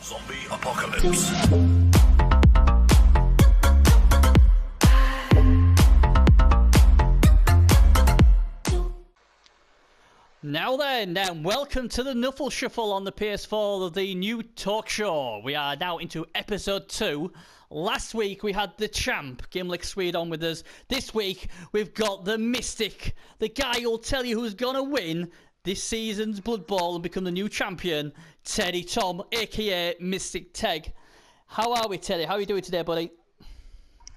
Zombie apocalypse. Now then, welcome to the Nuffle Shuffle on the PS4, the new talk show. We are now into episode 2. Last week we had the champ, Gimlick Swede, on with us. This week we've got the mystic, the guy who'll tell you who's going to win this season's Bloodbowl and become the new champion, Teddytom, aka Mystic Teg. How are we, Teddy? How are you doing today, buddy?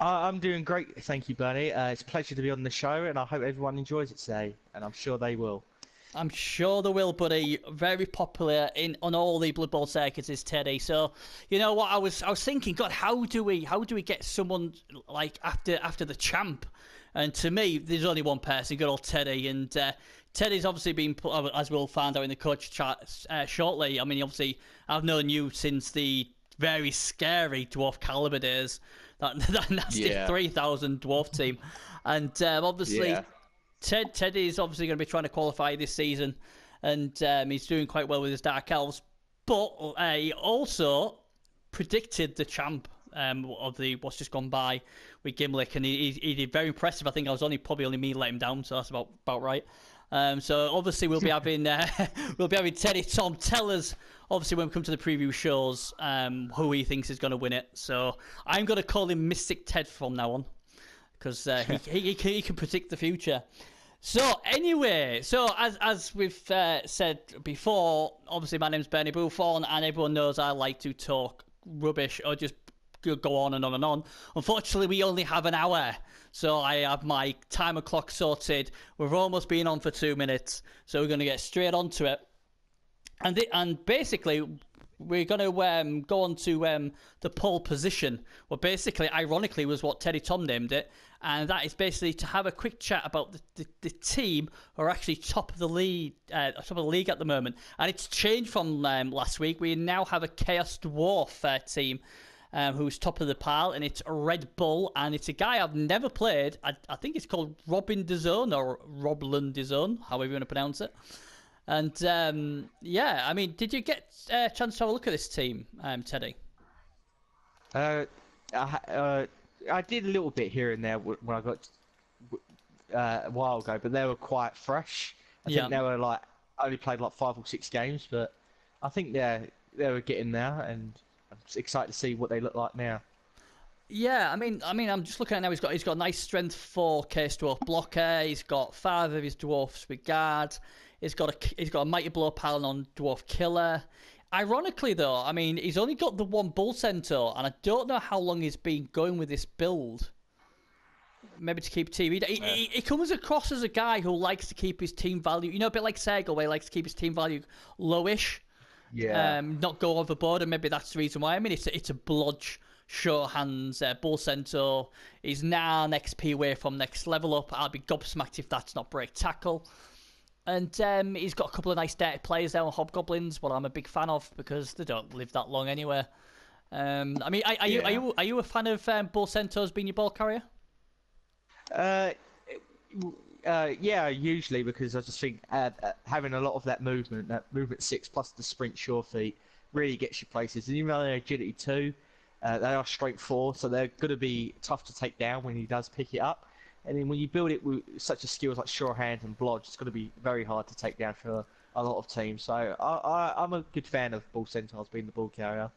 I'm doing great, thank you, Bernie. It's a pleasure to be on the show, and I hope everyone enjoys it today, and I'm sure they will. I'm sure they will, buddy. Very popular on all the Blood Bowl circuits is Teddy. So, you know what? I was thinking, God, how do we get someone like after the champ? And to me, there's only one person, good old Teddy. And Teddy's obviously been put, as we'll find out in the coach chat shortly. I mean, obviously, I've known you since the very scary Dwarf Caliber days, that nasty 3,000 Dwarf team, and obviously. Yeah. Teddy is obviously going to be trying to qualify this season, and he's doing quite well with his Dark Elves. But he also predicted the champ of the what's just gone by with Gimlick, and he did very impressive. I think I was probably only me let him down, so that's about right. So obviously we'll be having Teddytom tell us, obviously when we come to the preview shows, who he thinks is going to win it. So I'm going to call him Mystic Ted from now on, because he can predict the future. So anyway, as we've said before, obviously my name's Bernie Buffon, and everyone knows I like to talk rubbish or just go on and on and on. Unfortunately, we only have an hour, so I have my timer clock sorted. We've almost been on for 2 minutes, so we're going to get straight onto it. And basically, we're going to go on to the pole position, what basically, ironically, was what Teddytom named it, and that is basically to have a quick chat about the team who are actually top of the league at the moment. And it's changed from last week. We now have a Chaos Dwarf team who's top of the pile, and it's a Red Bull, and it's a guy I've never played. I think it's called Robin DeZone, or Roblan DeZone, however you want to pronounce it. And yeah, I mean, did you get a chance to have a look at this team, Teddy? I did a little bit here and there when I got a while ago, but they were quite fresh. I think they were only played 5 or 6 games, but I think they were getting there, and I'm excited to see what they look like now. Yeah, I mean, I'm just looking at it now. He's got a nice strength 4 case dwarf blocker. He's got 5 of his dwarfs with guard. He's got a mighty blow paladin on dwarf killer. Ironically, though, I mean, he's only got the 1 bull centaur, and I don't know how long he's been going with this build. Maybe to keep TV. He comes across as a guy who likes to keep his team value, a bit like Sergal, where he likes to keep his team value lowish. Yeah. Not go overboard, and maybe that's the reason why. I mean, it's a blodge, short hands, bull centaur. He's now an XP away from next level up. I'll be gobsmacked if that's not break tackle. And he's got a couple of nice dirty players there on Hobgoblins, what I'm a big fan of, because they don't live that long anyway. I mean, are you a fan of Bull Centaurs being your ball carrier? Yeah, usually, because I just think having a lot of that movement 6 plus the sprint sure feet, really gets you places. And even though they're agility 2, they are strength 4, so they're going to be tough to take down when he does pick it up. And then when you build it with such a skills like Sure Hand and Blodge, it's going to be very hard to take down for a lot of teams. So I'm a good fan of Bull Centaurs being the ball carrier.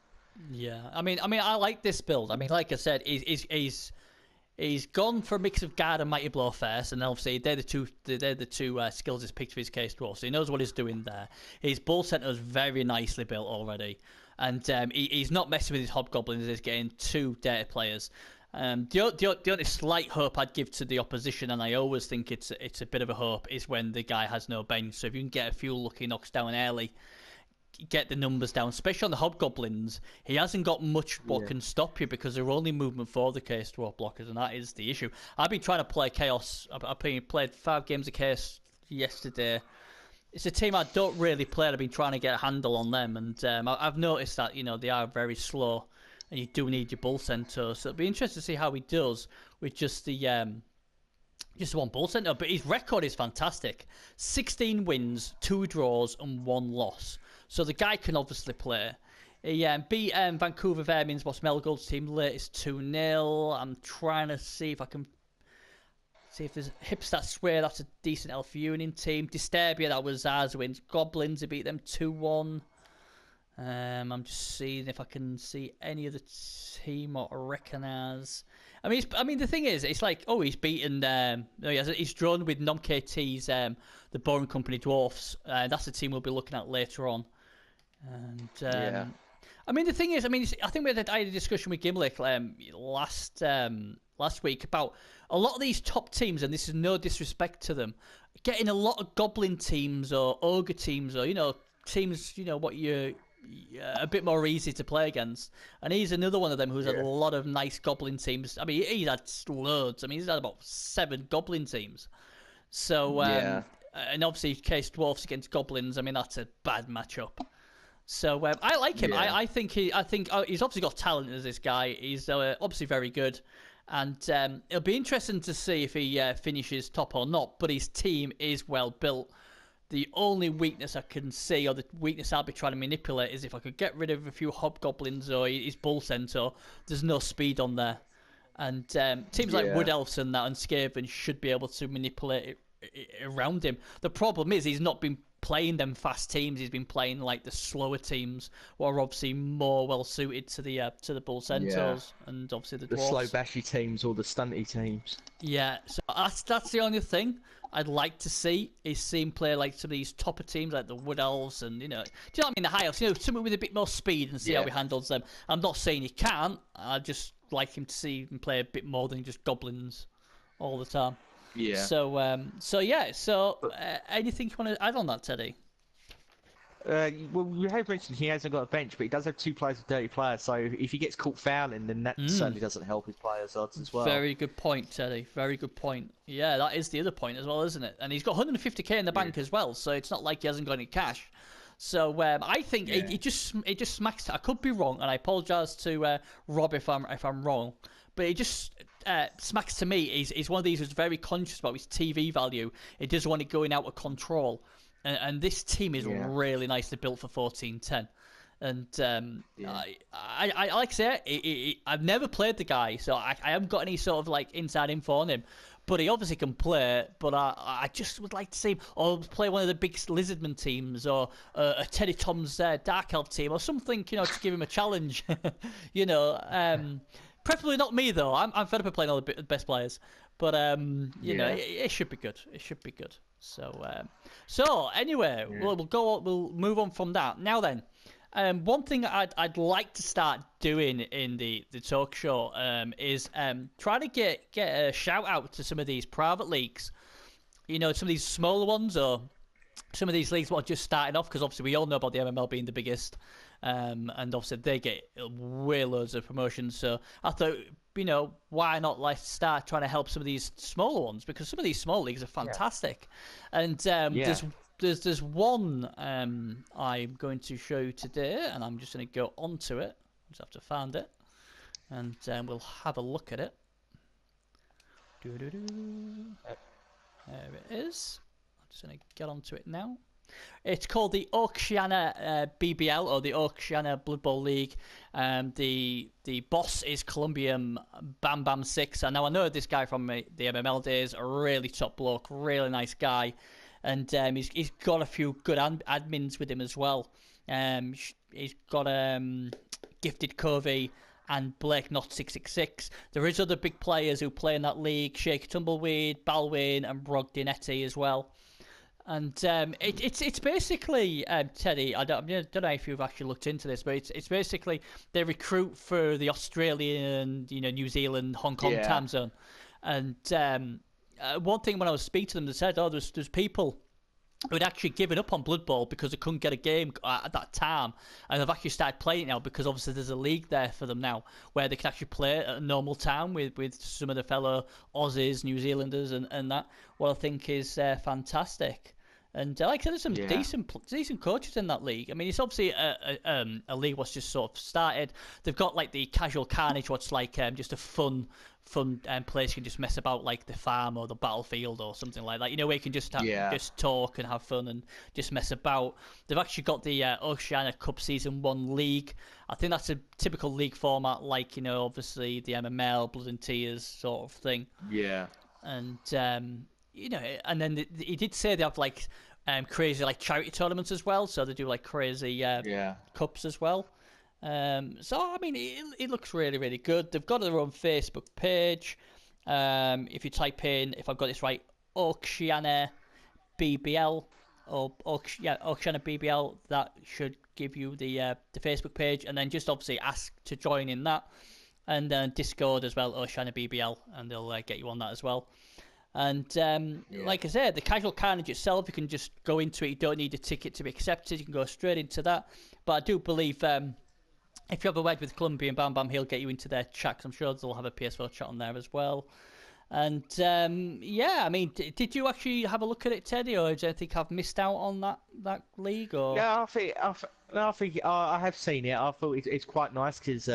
Yeah, I mean, I like this build. I mean, like I said, he's gone for a mix of guard and mighty blow first, and obviously they're the two skills he's picked for his case dwarf. So he knows what he's doing there. His bull centaur is very nicely built already, and he's not messing with his hobgoblins. He's getting 2 dirty players. The only slight hope I'd give to the opposition, and I always think it's a bit of a hope, is when the guy has no bench. So if you can get a few lucky knocks down early, get the numbers down, especially on the hobgoblins, he hasn't got much what can stop you, because they're only movement for the Chaos Dwarf blockers, and that is the issue. I've been trying to play Chaos. I played 5 games of Chaos yesterday. It's a team I don't really play. I've been trying to get a handle on them, and I've noticed that they are very slow. And you do need your bull centaur, so it'll be interesting to see how he does with just the 1 bull centaur. But his record is fantastic: 16 wins, 2 draws, and 1 loss. So the guy can obviously play. Yeah, and beat Vancouver Vermin's boss Melgold's team latest 2-0. I'm trying to see if I can see if there's Hipstat Square. That's a decent Elf Union team. Disturbia, that was ours wins. Goblins, they beat them 2-1. I'm just seeing if I can see any other team or recognise. I mean, the thing is, it's like, oh, he's beaten. He's drawn with Nom KT's the Boring Company Dwarfs. That's the team we'll be looking at later on. And I mean, the thing is, I think I had a discussion with Gimlick last week about a lot of these top teams, and this is no disrespect to them, getting a lot of Goblin teams or Ogre teams or teams what you're a bit more easy to play against. And he's another one of them who's had a lot of nice Goblin teams. I mean, he's had loads. I mean, he's had about 7 Goblin teams. So and obviously, case Dwarfs against Goblins. I mean, that's a bad matchup. So I like him. Yeah. I think he's obviously got talent as this guy. He's obviously very good, and it'll be interesting to see if he finishes top or not. But his team is well built. The only weakness I can see, or the weakness I'll be trying to manipulate, is if I could get rid of a few Hobgoblins or his Bull Centaur. There's no speed on there, and teams like Wood Elves and that and Skaven should be able to manipulate it around him. The problem is he's not been playing them fast teams. He's been playing like the slower teams, who are obviously more well suited to the Bull Centaurs and obviously the Dwarfs. Slow bashy teams or the stunty teams. Yeah, so that's the only thing I'd like to see is him play like some of these topper teams like the Wood Elves and do you know what I mean, the High Elves, something with a bit more speed and see how he handles them. I'm not saying he can't. I just like him to see him play a bit more than just Goblins all the time. Yeah. So anything you want to add on that, Teddy? Well, you have mentioned he hasn't got a bench, but he does have 2 players with dirty players. So if he gets caught fouling, then that certainly doesn't help his players' odds as well. Very good point, Teddy. Very good point. Yeah, that is the other point as well, isn't it? And he's got 150k in the bank as well, so it's not like he hasn't got any cash. So I think it just smacks. I could be wrong, and I apologise to Rob if I'm wrong, but it just smacks to me. He's one of these who's very conscious about his TV value. He doesn't want it going out of control. And this team is really nicely built for 14-10. And I like to say, I've never played the guy, so I haven't got any sort of like inside info on him. But he obviously can play. But I just would like to see him or play one of the big Lizardman teams or a Teddytom's Dark Elf team or something, to give him a challenge. Preferably not me though. I'm fed up of playing all the best players. But it should be good. It should be good. So anyway, we'll move on from that. Now then, one thing I'd like to start doing in the talk show is try to get a shout out to some of these private leagues. Some of these smaller ones or some of these leagues that are just starting off, because obviously we all know about the MML being the biggest, and obviously they get way loads of promotions. So I thought, why not let's start trying to help some of these smaller ones, because some of these small leagues are fantastic. And there's one I'm going to show you today, and I'm just going to go onto it. Just have to find it, and we'll have a look at it. There it is. I'm just going to get onto it now. It's called the Oceania BBL, or the Oceania Bloodbowl League. The boss is Colombian Bam Bam 6. And now I know this guy from the MML days, a really top bloke, really nice guy. And he's got a few good admins with him as well. He's got Gifted Covey and Blake Not 666. There is other big players who play in that league: Shake Tumbleweed, Balwin, and Brogdinetti as well. And it's basically, Teddy, I don't know if you've actually looked into this, but it's basically they recruit for the Australian, New Zealand, Hong Kong time zone. And one thing when I was speaking to them, they said, there's people who had actually given up on Blood Bowl because they couldn't get a game at that time, and they've actually started playing it now because obviously there's a league there for them now where they can actually play at a normal time with some of the fellow Aussies, New Zealanders, and that. What I think is fantastic. And like I said, there's some Yeah. decent coaches in that league. I mean, it's obviously a league what's just sort of started. They've got like the Casual Carnage, what's like just a fun place you can just mess about, like the farm or the battlefield or something like that. You know, where you can just just talk and have fun and just mess about. They've actually got the Oceania Cup Season 1 league. I think that's a typical league format, like, you know, obviously the MML, Blood and Tears sort of thing. Yeah. And you know, and then he did say they have like crazy like charity tournaments as well, so they do like crazy cups as well. So I mean, it looks really, really good. They've got their own Facebook page. If you type in, if I've got this right, Oceania BBL or Oceania BBL, that should give you the Facebook page, and then just obviously ask to join in that, and then Discord as well, Oceania BBL, and they'll get you on that as well. And like I said, the Casual Carnage itself, you can just go into it. You don't need a ticket to be accepted. You can go straight into that. But I do believe if you have a word with Colombian Bam Bam, he'll get you into their chat. 'Cause I'm sure they'll have a PS4 chat on there as well. And yeah, I mean, did you actually have a look at it, Teddy, or do you think I've missed out on that league? Or Yeah, I think I have seen it. I thought it's quite nice because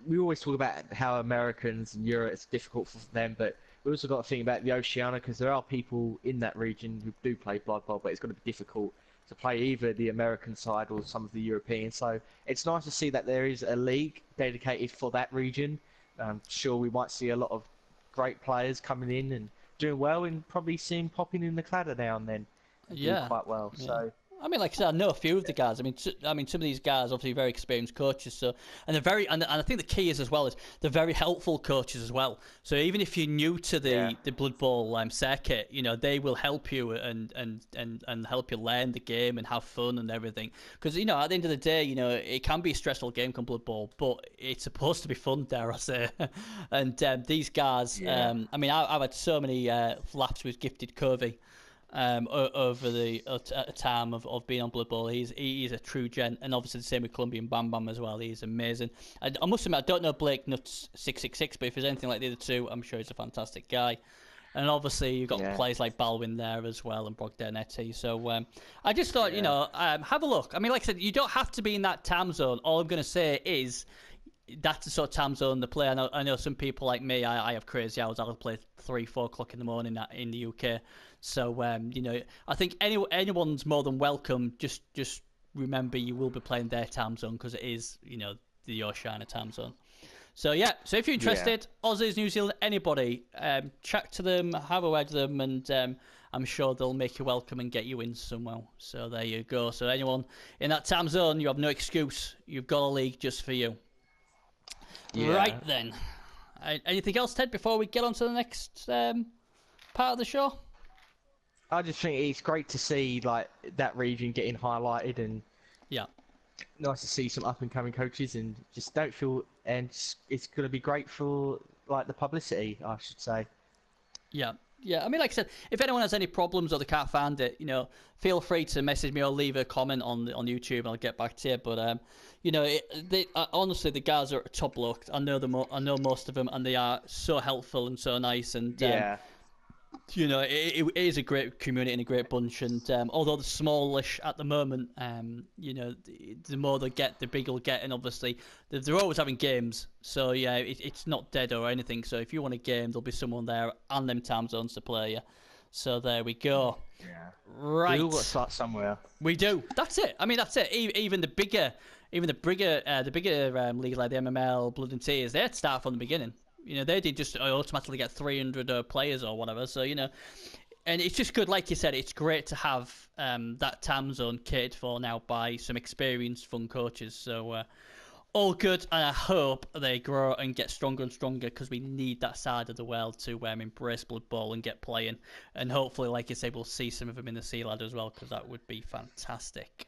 we always talk about how Americans and Europe, it's difficult for them, but we also got to think about the Oceania, because there are people in that region who do play Blood Bowl, but it's going to be difficult to play either the American side or some of the European. So it's nice to see that there is a league dedicated for that region. I'm sure we might see a lot of great players coming in and doing well, and probably see him popping in the cladder now and then. Do quite well. Yeah. So. I mean, like I said, I know a few of the guys. I mean, some of these guys obviously very experienced coaches. So, and they're very, and I think the key is as well is they're very helpful coaches as well. So even if you're new to the Blood Bowl circuit, you know, they will help you and help you learn the game and have fun and everything. Because, you know, at the end of the day, you know, it can be a stressful game come Blood Bowl, but it's supposed to be fun, dare I say. And these guys, I mean, I've had so many laughs with Gifted Covey. Over the time of being on Blood Bowl. He's a true gent, and obviously the same with Colombian Bam Bam as well. He's amazing. I must admit, I don't know Blake Nuts 666, but if there's anything like the other two, I'm sure he's a fantastic guy. And obviously you've got players like Balwin there as well, and Brogdanetti. So I just thought, you know, have a look. I mean, like I said, you don't have to be in that time zone. All I'm going to say is that's the sort of time zone they play. I know some people like me, I have crazy hours. I'll play 3-4 o'clock in the morning in the UK. So, you know, I think anyone's more than welcome. Just remember you will be playing their time zone, because it is, you know, the Oceania time zone. So, yeah. So if you're interested, Aussies, New Zealand, anybody, chat to them, have a word with them, and I'm sure they'll make you welcome and get you in somewhere. So there you go. So anyone in that time zone, you have no excuse. You've got a league just for you. Yeah. Right then. Anything else, Ted, before we get on to the next part of the show? I just think it's great to see like that region getting highlighted, and nice to see some up and coming coaches, and just don't feel, and it's going to be great for like the publicity, I should say. Yeah. I mean, like I said, if anyone has any problems or they can't find it, you know, feel free to message me or leave a comment on YouTube, and I'll get back to you. But you know, honestly, the guys are top bloke. I know them. I know most of them, and they are so helpful and so nice. And you know, it is a great community and a great bunch. And although they're smallish at the moment, you know, the more they get, the bigger they'll get. And obviously, they're always having games. So yeah, it's not dead or anything. So if you want a game, there'll be someone there and them time zones to play you. So there we go. Yeah. Right. We all got to start somewhere. We do. That's it. I mean, that's it. Even the bigger leagues like the MML, Blood and Tears, they had to start from the beginning. You know, they did just automatically get 300 players or whatever. So, you know, and it's just good. Like you said, it's great to have that time zone catered for now by some experienced, fun coaches. So, all good. And I hope they grow and get stronger and stronger, because we need that side of the world to embrace Blood Bowl and get playing. And hopefully, like you say, we'll see some of them in the Sea Ladder as well, because that would be fantastic.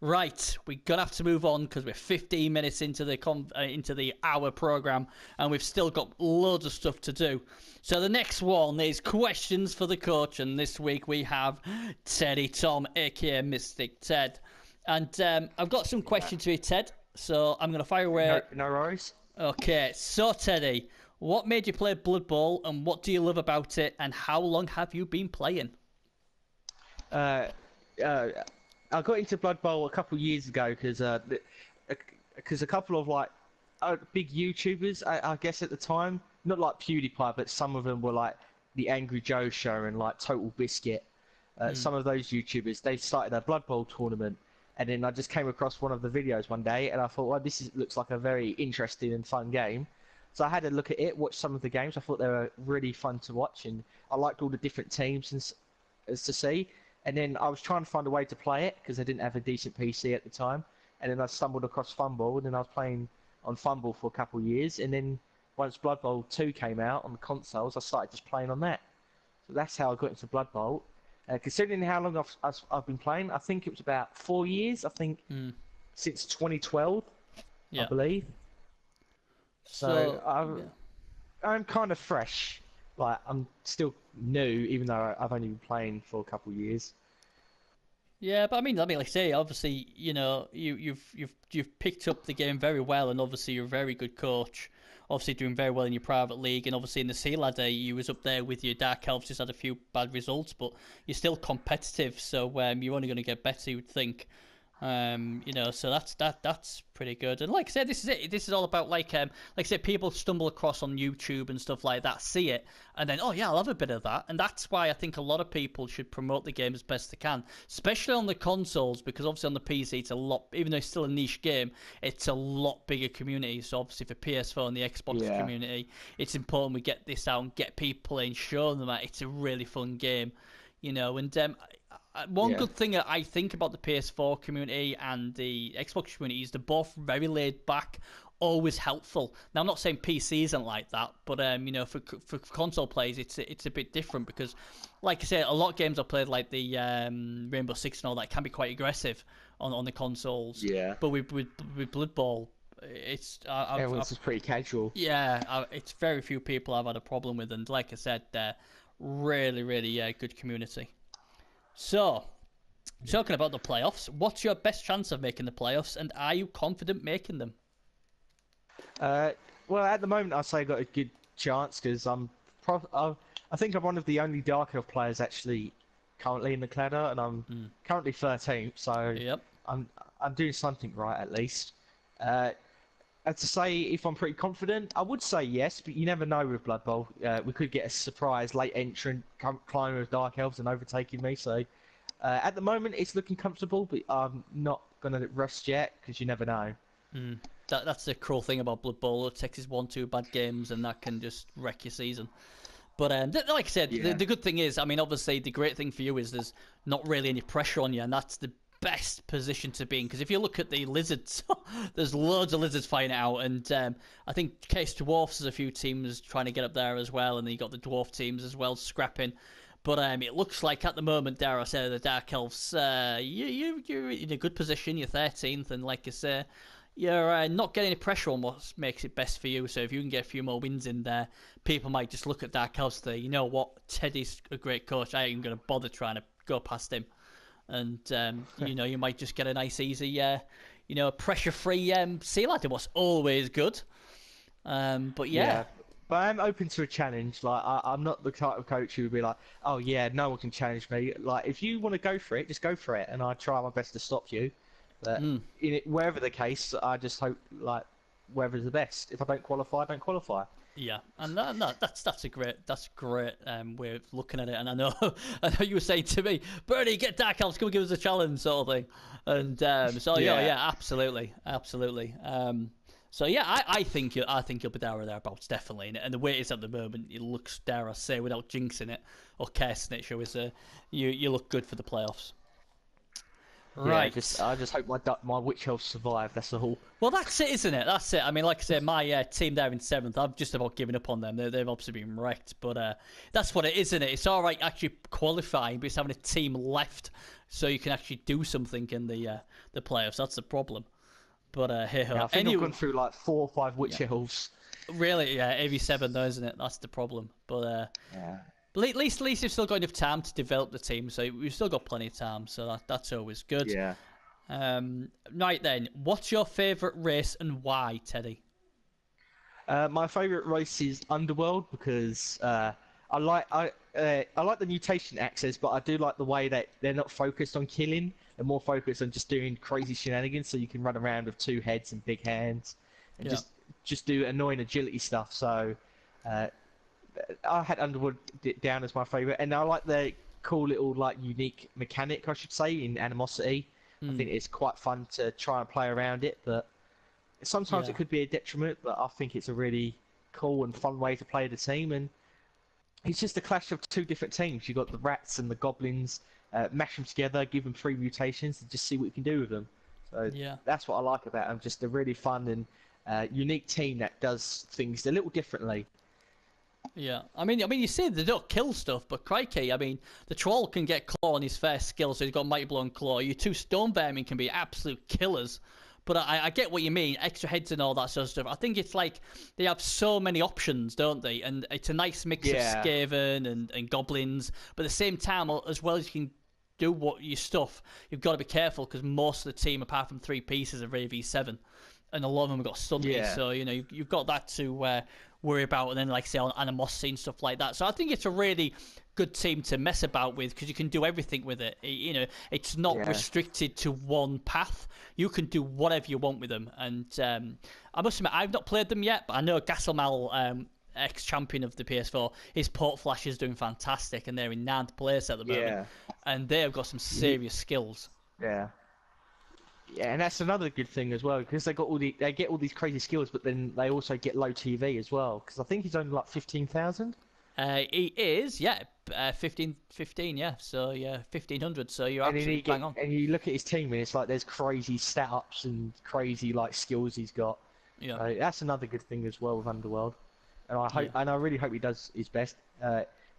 Right, we're gonna have to move on, because we're 15 minutes into the hour program, and we've still got loads of stuff to do. So the next one is questions for the coach, and this week we have Teddytom, aka Mystic Ted, and I've got some questions for you, Ted. So I'm gonna fire away. No worries. Okay, so Teddy, what made you play Blood Bowl, and what do you love about it, and how long have you been playing? Uh, uh, I got into Blood Bowl a couple of years ago because a couple of like big YouTubers, I guess at the time, not like PewDiePie, but some of them were like the Angry Joe Show and like Total Biscuit. Some of those YouTubers, they started a Blood Bowl tournament, and then I just came across one of the videos one day, and I thought, well, looks like a very interesting and fun game. So I had a look at it, watched some of the games. I thought they were really fun to watch, and I liked all the different teams as to see. And then I was trying to find a way to play it because I didn't have a decent PC at the time. And then I stumbled across Fumble, and then I was playing on Fumble for a couple of years. And then once Blood Bowl 2 came out on the consoles, I started just playing on that. So that's how I got into Blood Bowl. Considering how long I've been playing, I think it was about 4 years. I think since 2012, I believe. So I'm kind of fresh. Like I'm still new, even though I've only been playing for a couple of years. Yeah, but I mean, like I say, obviously, you know, you've picked up the game very well, and obviously you're a very good coach. Obviously doing very well in your private league, and obviously in the Sea Ladder, you was up there with your Dark Elves. Just had a few bad results, but you're still competitive. So you're only going to get better, you would think. You know, so that's pretty good. And like I said, this is it. This is all about like I said, people stumble across on YouTube and stuff like that, see it, and then oh yeah, I'll have a bit of that. And that's why I think a lot of people should promote the game as best they can, especially on the consoles, because obviously on the PC it's a lot, even though it's still a niche game, it's a lot bigger community. So obviously for PS4 and the Xbox community, it's important we get this out and get people in, show them that it's a really fun game, you know. And one good thing that I think about the PS4 community and the Xbox community is they're both very laid back, always helpful. Now, I'm not saying PC isn't like that, but you know, for console players, it's a bit different because, like I say, a lot of games I played, like the Rainbow Six and all that, can be quite aggressive on the consoles. Yeah. But with Blood Bowl, it's everyone's just pretty casual. Yeah, it's very few people I've had a problem with, and like I said, they're really, really good community. So, talking about the playoffs, what's your best chance of making the playoffs, and are you confident making them? Well, at the moment, I'd say I got a good chance because I think I'm one of the only Dark Elf players actually currently in the ladder, and I'm currently 13th, so I'm doing something right at least. And to say if I'm pretty confident, I would say yes, but you never know with Blood Bowl. We could get a surprise late entrant climbing with Dark Elves and overtaking me. So at the moment, it's looking comfortable, but I'm not going to rest yet because you never know. That's the cruel thing about Blood Bowl. It takes 1-2 bad games, and that can just wreck your season. But like I said, the good thing is, I mean, obviously, the great thing for you is there's not really any pressure on you, and that's the best position to be in, because if you look at the lizards, there's loads of lizards fighting it out, and I think Case Dwarfs has a few teams trying to get up there as well, and then you got the dwarf teams as well scrapping. But it looks like at the moment, dare I say, the Dark Elves, you're in a good position. You're 13th, and like I say, you're not getting any pressure on what makes it best for you. So if you can get a few more wins in there, people might just look at Dark Elves and say, you know what, Teddy's a great coach. I ain't going to bother trying to go past him. And, you know, you might just get a nice, easy, you know, pressure-free Sea Ladder, was always good. But yeah. But I'm open to a challenge. Like, I'm not the type of coach who would be like, oh, yeah, no one can challenge me. Like, if you want to go for it, just go for it. And I try my best to stop you. But wherever the case, I just hope, like, wherever's the best. If I don't qualify, I don't qualify. Yeah, and that's great way of looking at it. And I know you were saying to me, Bernie, get Dark Elves, come and give us a challenge, sort of thing. And so yeah, absolutely. So yeah, I think you'll be there or thereabouts, definitely. And the way it is at the moment, it looks, dare I say, without jinxing it or cursing it, shall we say, you look good for the playoffs. Right. Yeah, I just hope my witch elves survive. That's all. Well, that's it, isn't it? That's it. I mean, like I said, my team there in 7th, I've just about given up on them. They've obviously been wrecked, but that's what it is, isn't it? It's all right actually qualifying, but it's having a team left so you can actually do something in the playoffs. That's the problem. But hey ho. Yeah, I think I've gone through like 4 or 5 witch elves. Really? Yeah, every 7 though, isn't it? That's the problem. But yeah. But at least you've still got enough time to develop the team, so we've still got plenty of time, so that's always good. Yeah. Right then, what's your favourite race and why, Teddy? My favourite race is Underworld because I I like the mutation access, but I do like the way that they're not focused on killing. They're more focused on just doing crazy shenanigans, so you can run around with 2 heads and big hands, and just do annoying agility stuff. So I had Underworld down as my favourite, and I like the cool little like unique mechanic, I should say, in Animosity. I think it's quite fun to try and play around it, but sometimes it could be a detriment. But I think it's a really cool and fun way to play the team, and it's just a clash of 2 different teams. You've got the rats and the goblins, mash them together, give them 3 mutations, and just see what you can do with them. So that's what I like about them. Just a really fun and unique team that does things a little differently. Yeah, I mean, you say they don't kill stuff, but crikey, I mean, the troll can get claw on his first skill, so he's got mighty blow and claw. Your 2 stone vermin can be absolute killers. But I get what you mean, extra heads and all that sort of stuff. I think it's like they have so many options, don't they? And it's a nice mix of Skaven and goblins. But at the same time, as well as you can do what your stuff, you've got to be careful because most of the team, apart from 3 pieces, are AV7. And a lot of them have got stunties. So, you know, you've got that to worry about. And then, like, say, on Animosity and stuff like that. So I think it's a really good team to mess about with because you can do everything with it. You know, it's not restricted to one path. You can do whatever you want with them. And I must admit, I've not played them yet, but I know Gasselmal, ex-champion of the PS4, his port flash is doing fantastic, and they're in 9th place at the moment. And they have got some serious skills. Yeah, and that's another good thing as well because they get all these crazy skills, but then they also get low TV as well. Because I think he's only like 15,000. He is, 15, yeah. So 1,500. So you're absolutely bang on. And you look at his team, and it's like there's crazy stat ups and crazy like skills he's got. Yeah, that's another good thing as well with Underworld. And I really hope he does his best.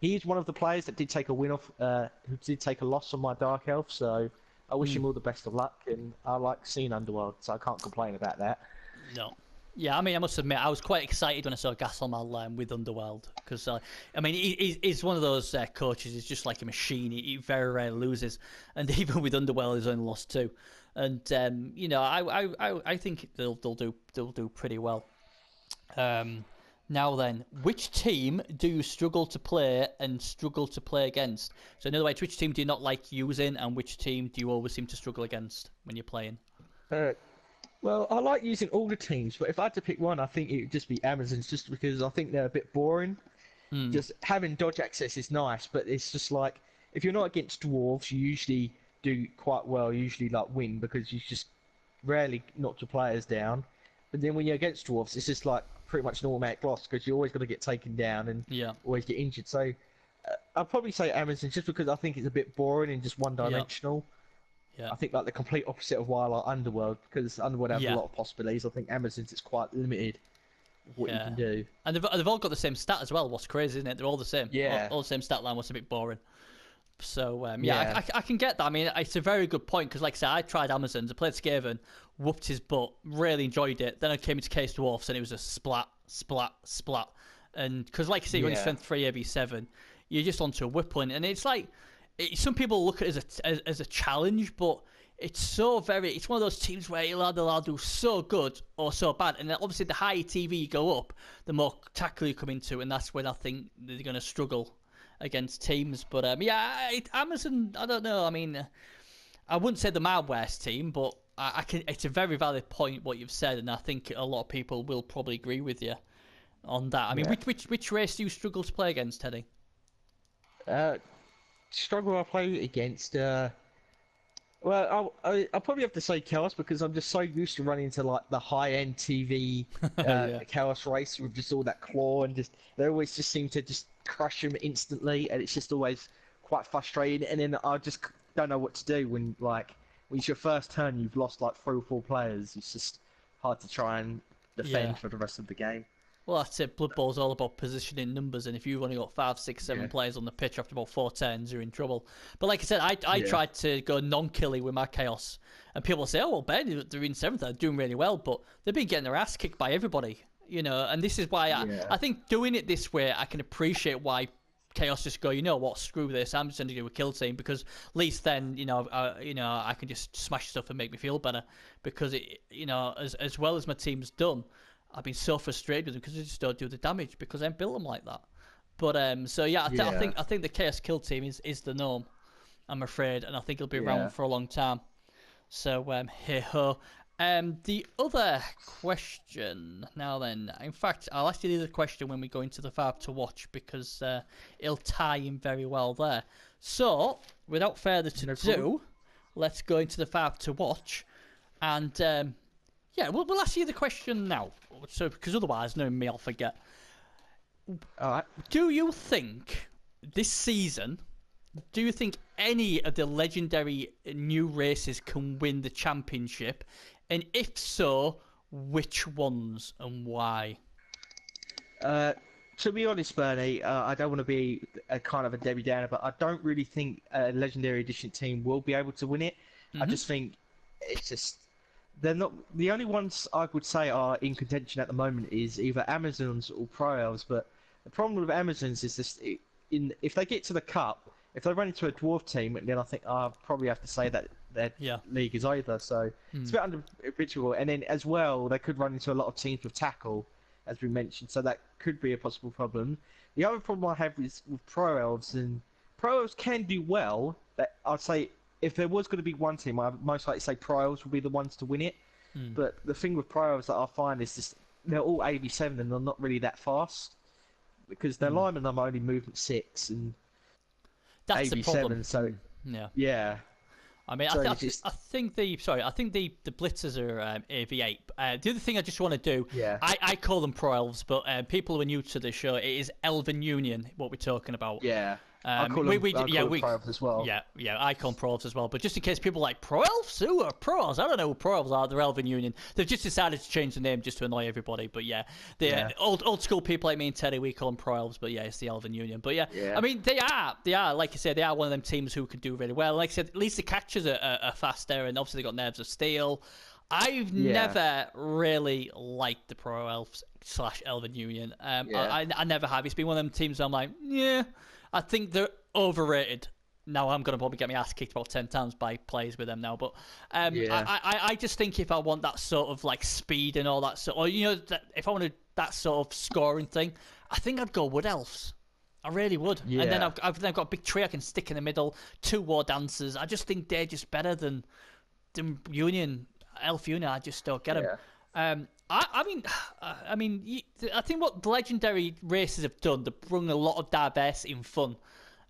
He is one of the players that did take a win off, who did take a loss on my Dark Elf. So I wish him all the best of luck, and I like seeing Underworld, so I can't complain about that. No. Yeah, I mean, I must admit, I was quite excited when I saw Gasselmal with Underworld, because, I mean, he's one of those coaches, he's just like a machine, he very rarely loses, and even with Underworld, he's only lost 2. And, you know, I think they'll do pretty well. Now then, which team do you struggle to play and struggle to play against? So in other words, which team do you not like using, and which team do you always seem to struggle against when you're playing? Well, I like using all the teams, but if I had to pick one, I think it would just be Amazons, just because I think they're a bit boring. Just having dodge access is nice, but it's just like, if you're not against dwarves, you usually do quite well, you usually like win, because you just rarely knock your players down. But then when you're against dwarves, it's just like pretty much an automatic loss, because you're always going to get taken down and always get injured. So I'd probably say Amazons, just because I think it's a bit boring and just one-dimensional. I think like the complete opposite of why I like Underworld, because Underworld has a lot of possibilities. I think Amazons is quite limited what you can do. And they've all got the same stat as well. What's crazy, isn't it? They're all the same. All the same stat line. What's a bit boring. So I can get that. I mean, it's a very good point, because like I said, I tried Amazons, I played Skaven, whooped his butt, really enjoyed it. Then I came into Case Dwarfs and it was a splat. And because like I say, you're only strength 3 AB7, you're just onto a whippling, and it's like, some people look at it as a challenge, but it's one of those teams where they'll do so good or so bad, and then obviously the higher TV you go up, the more tackle you come into, and that's when I think they're going to struggle against teams. But Amazon, I don't know. I mean, I wouldn't say they're my worst team, but it's a very valid point what you've said, and I think a lot of people will probably agree with you on that. I mean, which race do you struggle to play against, Teddy? Struggle I play against, well, I'll probably have to say Chaos, because I'm just so used to running into like the high-end TV Chaos race with just all that claw, and just they always just seem to just crush him instantly, and it's just always quite frustrating. And then I just don't know what to do when it's your first turn, you've lost like 3 or 4 players. It's just hard to try and defend for the rest of the game. Well, that's it. Blood Bowl's all about positioning numbers, and if you've only got 5, 6, 7 players on the pitch after about 4 turns, you're in trouble. But like I said, I tried to go non-killy with my Chaos, and people say, "Oh well, Ben, they're in 7th, they're doing really well," but they've been getting their ass kicked by everybody, you know. And this is why I think doing it this way, I can appreciate why Chaos just go, you know what, screw this, I'm just going to do a kill team, because at least then, I can just smash stuff and make me feel better, because as well as my team's done, I've been so frustrated with them because they just don't do the damage, because I built them like that. But so yeah, Yeah. I think the Chaos Kill team is the norm. I'm afraid, and I think it'll be Yeah. around for a long time. So hey ho. The other question now then. In fact, I'll ask you the other question when we go into the 5 to watch because it'll tie in very well there. So without further ado, let's go into the 5 to watch, and yeah, we'll ask you the question now. So because otherwise, knowing me, I'll forget. All right. Do you think this season? Do you think any of the legendary new races can win the championship? And if so, which ones and why? To be honest, Bernie, I don't want to be a kind of a Debbie Downer, but I don't really think a Legendary Edition team will be able to win it. I just think it's just they're not the only ones I would say are in contention at the moment is either Amazons or Pro Elves. But the problem with Amazons is this: if they get to the cup, if they run into a dwarf team, then I think I'll probably have to say that their league is over. So it's a bit unpredictable. And then as well, they could run into a lot of teams with tackle, as we mentioned. So that could be a possible problem. The other problem I have is with Pro Elves, and Pro Elves can do well. But I'd say if there was going to be one team, I'd most likely say Pro Elves would be the ones to win it. But the thing with Pro Elves that I find is just they're all 87 and they're not really that fast because their linemen are only movement 6 and that's 87. The problem. So yeah. I mean, So I think the blitzers are AV8. The other thing I just want to do, I call them Pro Elves, but people who are new to the show, it is Elven Union. What we're talking about. Yeah. I call them Pro Elves as well. Yeah, I call them Pro Elves as well. But just in case people are like, Pro Elves? Who are Pro Elves? I don't know who Pro Elves are. They're Elven Union. They've just decided to change the name just to annoy everybody. But yeah, old school people like me and Teddy, we call them Pro Elves. But yeah, it's the Elven Union. But yeah, I mean, they are, like you said, they are one of them teams who can do really well. Like I said, at least the catchers are faster, and obviously they got nerves of steel. I've never really liked the Pro Elves / Elven Union. I never have. It's been one of them teams where I'm like, yeah. I think they're overrated. Now I'm going to probably get my ass kicked about 10 times by players with them now. But I just think if I want that sort of like speed and all that sort, or if I wanted that sort of scoring thing, I think I'd go Wood Elves. I really would. Yeah. And then I've got a big tree I can stick in the middle, 2 War Dancers. I just think they're just better than Union, Elf Union. I just don't get them. I think what the legendary races have done, they've brought a lot of diversity and fun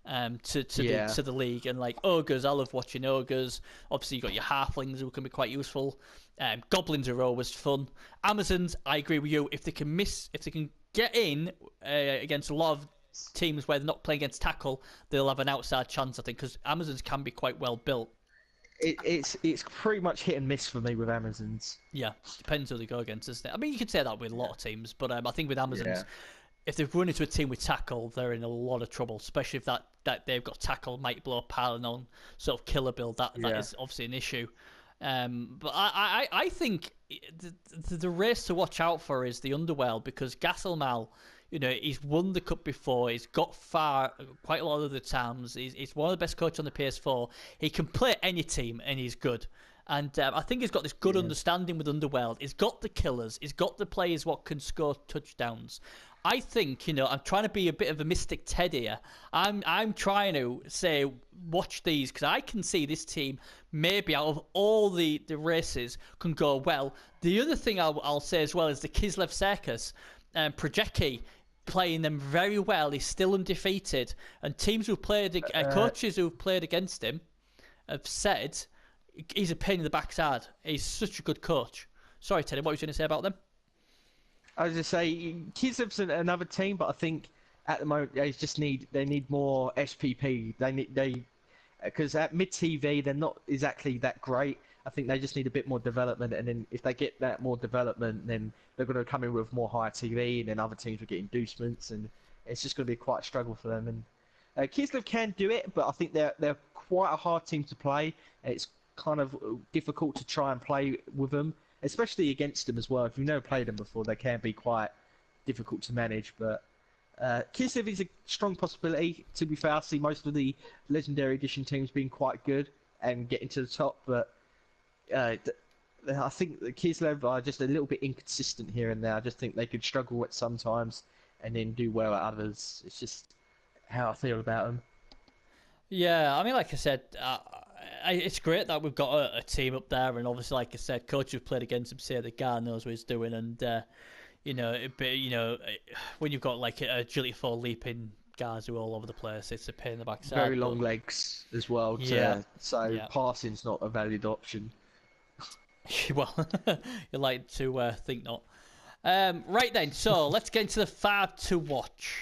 to the league. And like ogres, I love watching ogres. Obviously, you got your halflings who can be quite useful. Goblins are always fun. Amazons, I agree with you. If they can get in against a lot of teams where they're not playing against tackle, they'll have an outside chance. I think because Amazons can be quite well built. It's pretty much hit and miss for me with Amazons. Yeah, depends who they go against, isn't it? I mean, you could say that with a lot of teams, but I think with Amazons, if they've run into a team with tackle, they're in a lot of trouble, especially if that they've got tackle, might blow, piling on, sort of killer build. That is obviously an issue. But I think the race to watch out for is the Underworld because Gasselmal, he's won the cup before. He's got far quite a lot of the times. He's one of the best coaches on the PS4. He can play any team, and he's good. And I think he's got this good understanding with Underworld. He's got the killers. He's got the players what can score touchdowns. I think, I'm trying to be a bit of a mystic Ted here. I'm trying to say, watch these, because I can see this team, maybe out of all the races, can go well. The other thing I'll say as well is the Kislev Circus. Projecki playing them very well. He's still undefeated, and teams who've played, coaches who've played against him, have said he's a pain in the backside. He's such a good coach. Sorry, Teddy, what were you going to say about them? I was just say Kislev's another team, but I think at the moment they need more SPP. Because at mid TV they're not exactly that great. I think they just need a bit more development, and then if they get that more development, then they're going to come in with more higher TV, and then other teams will get inducements, and it's just going to be quite a struggle for them. And Kislev can do it, but I think they're quite a hard team to play. It's kind of difficult to try and play with them, especially against them as well. If you've never played them before, they can be quite difficult to manage. But Kislev is a strong possibility. To be fair, I see most of the Legendary Edition teams being quite good and getting to the top, but I think the Kislev are just a little bit inconsistent here and there. I just think they could struggle at sometimes, and then do well at others. It's just how I feel about them. Yeah, I mean, like I said, it's great that we've got a team up there, and obviously, like I said, coaches have played against him say the guy knows what he's doing, and when you've got like a agility 4 leaping guys who are all over the place, it's a pain in the backside. Very long legs as well, so passing's not a valid option. Well, you like to think not. Right then, so let's get into the 5 to watch.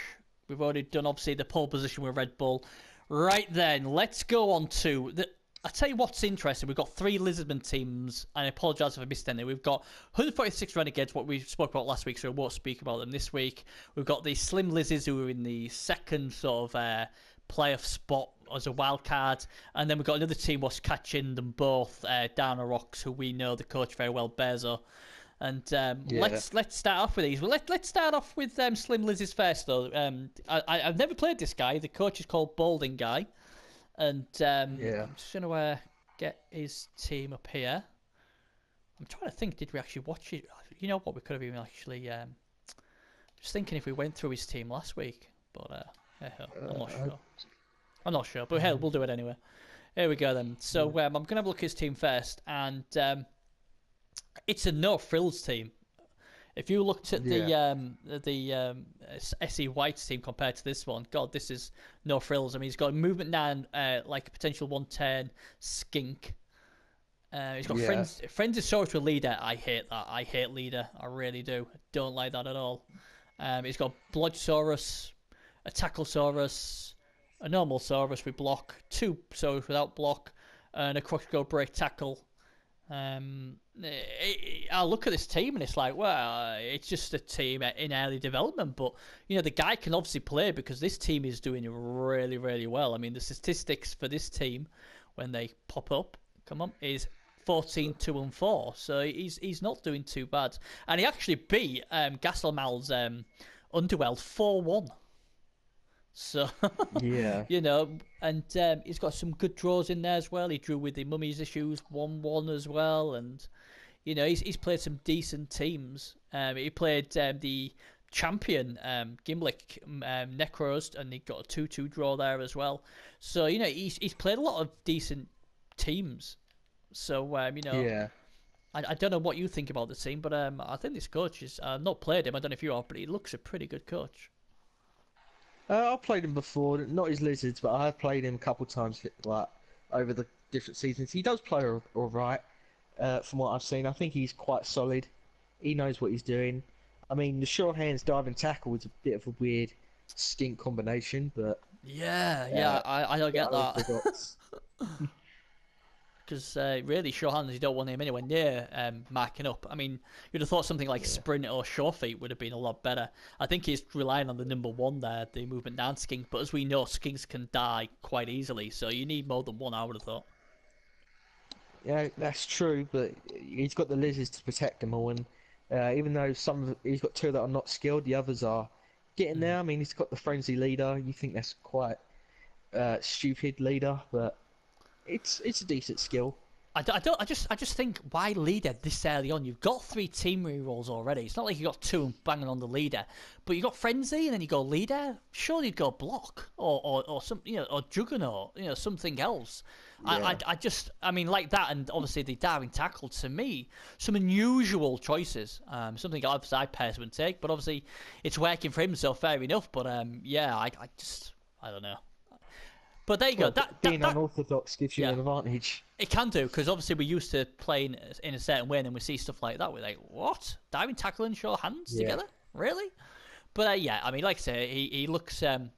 We've already done, obviously, the pole position with Red Bull. Right then, let's go on to I'll tell you what's interesting. We've got 3 Lisbon teams, and I apologise if I missed any. We've got 146 Renegades, what we spoke about last week, so I won't speak about them this week. We've got the Slim Lizzies, who are in the second sort of playoff spot as a wild card, and then we've got another team what's catching them both, Downer Rocks, who we know the coach very well, Bezo. And let's start off with these. Well, let's start off with Slim Lizzies first, though. I've never played this guy. The coach is called Balding Guy. And I'm just going to get his team up here. I'm trying to think, did we actually watch it? You know what, we could have even actually... just thinking if we went through his team last week. But I'm not sure. I'm not sure, but hell, we'll do it anyway. Here we go then. So I'm going to have a look at his team first. And it's a no-frills team. If you looked at the SE White's team compared to this one, God, this is no frills. I mean, he's got movement 9, like a potential 110 skink. He's got Frenzosaurus with leader. I hate that. I hate leader. I really do. I don't like that at all. He's got Blodgesaurus, a Tacklesaurus, a normal Saurus with block, 2 Saurus without block, and a Crocodile Break Tackle. I look at this team and it's like, well, it's just a team in early development, but the guy can obviously play because this team is doing really, really well. I mean, the statistics for this team when they pop up, is 14, 2 and 4, so he's not doing too bad, and he actually beat Gastelmal's Underworld 4-1. So, and he's got some good draws in there as well. He drew with the Mummies issues 1-1 as well, and he's played some decent teams. He played the champion Gimlick Necros, and he got a 2-2 draw there as well. So he's played a lot of decent teams. So I don't know what you think about the team, but I think this coach is. I've not played him. I don't know if you are, but he looks a pretty good coach. I've played him before, not his Lizards, but I have played him a couple of times like over the different seasons. He does play all right, from what I've seen. I think he's quite solid. He knows what he's doing. I mean, the sure hands diving tackle was a bit of a weird skink combination, but I don't get that. Because really, sure hands, you don't want him anywhere near marking up. I mean, you'd have thought something like Sprint or Sure Feet would have been a lot better. I think he's relying on the number 1 there, the movement down skink. But as we know, skinks can die quite easily, so you need more than 1, I would have thought. Yeah, that's true, but he's got the lizards to protect them all, and even though he's got 2 that are not skilled, the others are getting there. I mean, he's got the frenzy leader. You think that's quite stupid leader, but it's a decent skill. I just think, why leader this early on? You've got 3 team rerolls already. It's not like you got 2 banging on the leader, but you got frenzy and then you go leader. Surely you'd go block or some or juggernaut, something else. Yeah. I mean like that, and obviously the diving tackle, to me, some unusual choices. Something obviously I personally wouldn't take, but obviously it's working for him, so fair enough. But I don't know. But there you go. Being unorthodox gives you an advantage. It can do, because obviously we're used to playing in a certain way, and then we see stuff like that. We're like, what? Diving, tackle, and sure hands together? Really? But I mean, like I say, he looks a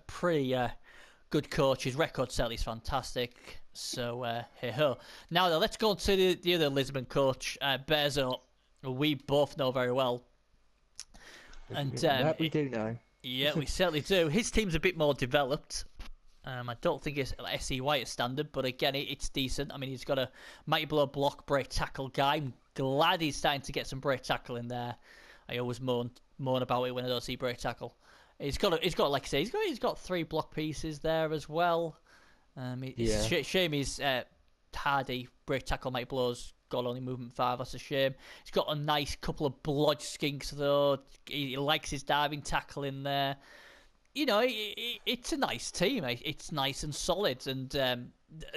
pretty good coach. His record certainly is fantastic. So, hey-ho. Now, though, let's go to the other Lisbon coach, Bezo, who we both know very well. And that we do know. Yeah, we certainly do. His team's a bit more developed. I don't think it's SE White standard, but again, it's decent. I mean, he's got a Mighty Blow block break tackle guy. I'm glad he's starting to get some break tackle in there. I always moan about it when I don't see break tackle. He's got like I say, he's got 3 block pieces there as well. It's shame his Hardy break tackle Mighty Blow's got only movement 5. That's a shame. He's got a nice couple of blodge skinks though. He likes his diving tackle in there. It's a nice team. It's nice and solid. And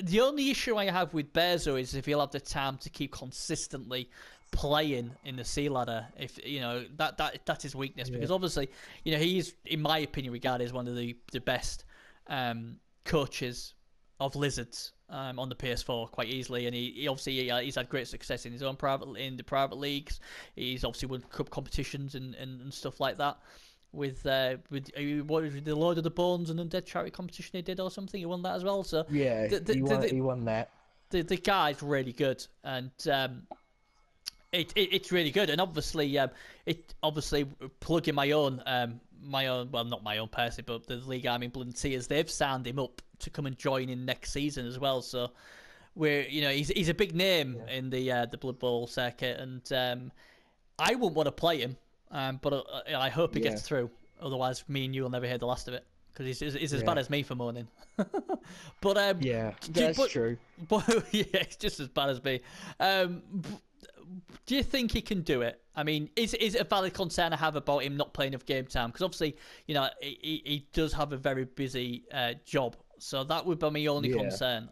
the only issue I have with Bezo is if he'll have the time to keep consistently playing in the sea ladder. If that's his weakness, because obviously he's, in my opinion, regarded as one of the best coaches of Lizards on the PS4 quite easily, and he obviously he's had great success in his own private leagues. He's obviously won cup competitions and stuff like that. With what was the Lord of the Bones and Undead charity competition he did or something, he won that as well. So yeah, he won that. The guy's really good, and it's really good. And obviously plugging my own, well, not my own personally, but the league I'm in, Blood and Tears, they've signed him up to come and join in next season as well. So he's a big name in the Bloodbowl circuit, and I wouldn't want to play him. But I hope he gets through. Otherwise, me and you will never hear the last of it, because he's as bad as me for mourning. But that's true. But yeah, it's just as bad as me. Do you think he can do it? I mean, is it a valid concern I have about him not playing enough game time? Because obviously, he does have a very busy job, so that would be my only concern.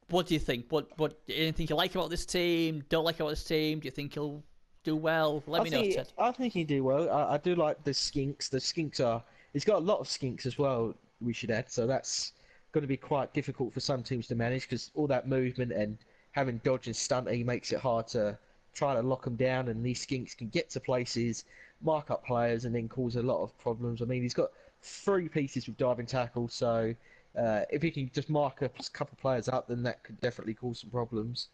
What do you think? What anything you like about this team? Don't like about this team? Do you think he'll do well? Let me know, Ted. I think he'd do well. I do like the skinks. The skinks he's got a lot of skinks as well, we should add, so that's going to be quite difficult for some teams to manage, because all that movement and having dodge and stunting makes it hard to try to lock them down, and these skinks can get to places, mark up players, and then cause a lot of problems. I mean, he's got 3 pieces with diving tackle, so if he can just mark a couple of players up, then that could definitely cause some problems.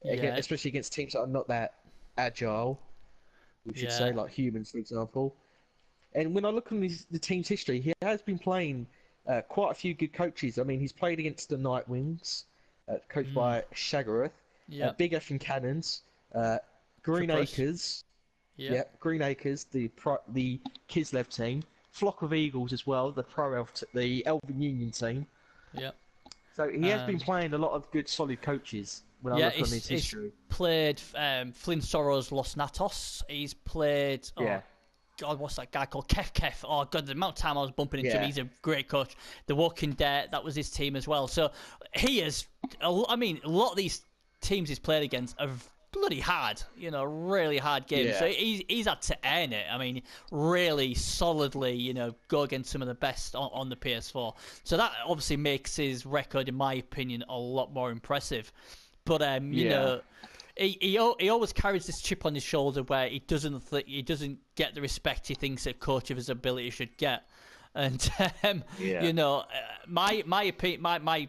Again, especially against teams that are not that agile, we should say, like humans, for example. And when I look on the team's history, he has been playing quite a few good coaches. I mean, he's played against the Nightwings, coached by SHAREfactory, Big F and Cannons, Green Acres, Green Acres, the Kislev team, Flock of Eagles as well, the Elven Union team. Yeah. So he has been playing a lot of good, solid coaches. When I look on his history, he's played Flynn Sorrow's Los Natos. He's played. God, what's that guy called? Kef. Oh God, the amount of time I was bumping into him. He's a great coach. The Walking Dead, that was his team as well. So he is. I mean, a lot of these teams he's played against are bloody hard. Really hard games. Yeah. So he's had to earn it. I mean, really solidly. Go against some of the best on the PS4. So that obviously makes his record, in my opinion, a lot more impressive. But he always carries this chip on his shoulder where he doesn't get the respect he thinks a coach of his ability should get, and my opinion, my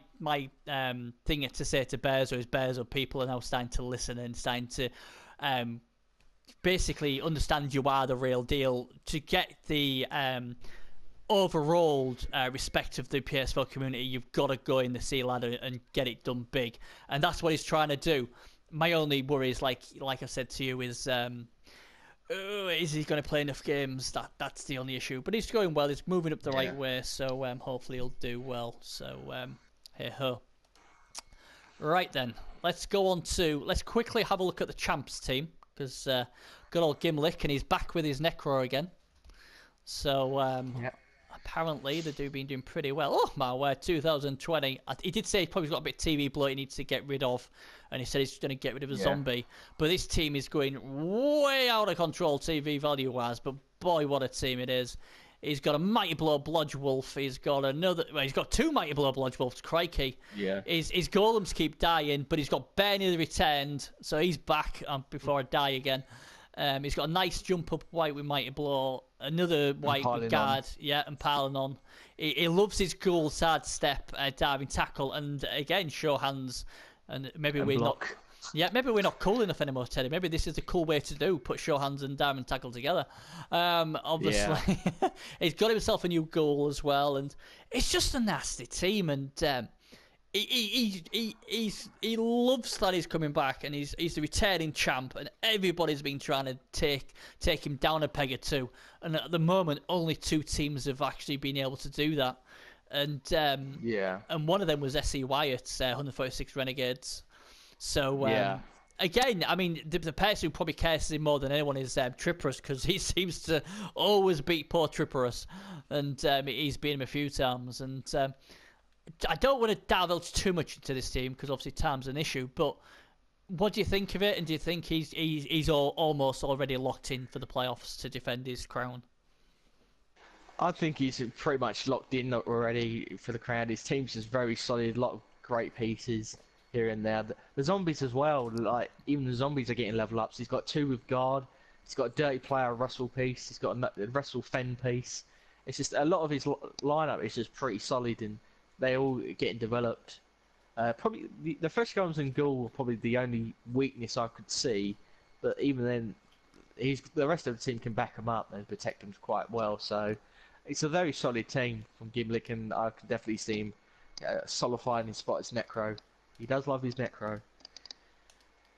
thing to say to Bezo is, Bezo, people are now starting to listen and starting to basically understand you are the real deal. To get the overall respect of the PS4 community, you've got to go in the sea ladder and get it done big, and that's what he's trying to do. My only worry is, like I said to you, is he going to play enough games? That's the only issue. But he's going well. He's moving up the right way, so hopefully he'll do well. So hey ho. Right then, let's quickly have a look at the champs team, because good old Gimlick, and he's back with his Necro again. So apparently they've been doing pretty well. Oh my word, 2020. He did say he's probably got a bit of TV bloat he needs to get rid of, and he said he's going to get rid of a zombie. But this team is going way out of control TV value wise. But boy, what a team it is! He's got a Mighty Blow Blodge Wolf. He's got he's got 2 Mighty Blow Blodge Wolves. Crikey! Yeah. His golems keep dying, but he's got Bernie the Returned, so he's back before I die again. He's got a nice jump up white with Mighty Blow, another white with guard, and piling on. He loves his cool side step, diving tackle, and again show hands. And maybe we're not cool enough anymore, Teddy. Maybe this is the cool way to put show hands and diamond tackle together. Obviously, he's got himself a new goal as well, and it's just a nasty team. And he loves that he's coming back, and he's the returning champ, and everybody's been trying to take him down a peg or two, and at the moment only 2 teams have actually been able to do that, and one of them was SE Wyatt, 146 Renegades, So Yeah. again, I mean, the person who probably cares him more than anyone is Tripperus, because he seems to always beat poor Tripperus, and he's beaten him a few times. And I don't want to divulge too much into this team because obviously time's an issue, but what do you think of it? And do you think he's almost already locked in for the playoffs to defend his crown? I think he's pretty much locked in already for the crown. His team's just very solid, a lot of great pieces here and there. The zombies as well, like even the zombies are getting level ups. He's got 2 with guard. He's got a dirty player Russell piece. He's got a Russell Fen piece. It's just a lot of his lineup is just pretty solid, and they all getting developed. Probably the fresh guns and ghoul were probably the only weakness I could see, but even then, the rest of the team can back him up and protect him quite well. So it's a very solid team from Gimlick, and I can definitely see him solidifying his spot as Necro. He does love his Necro.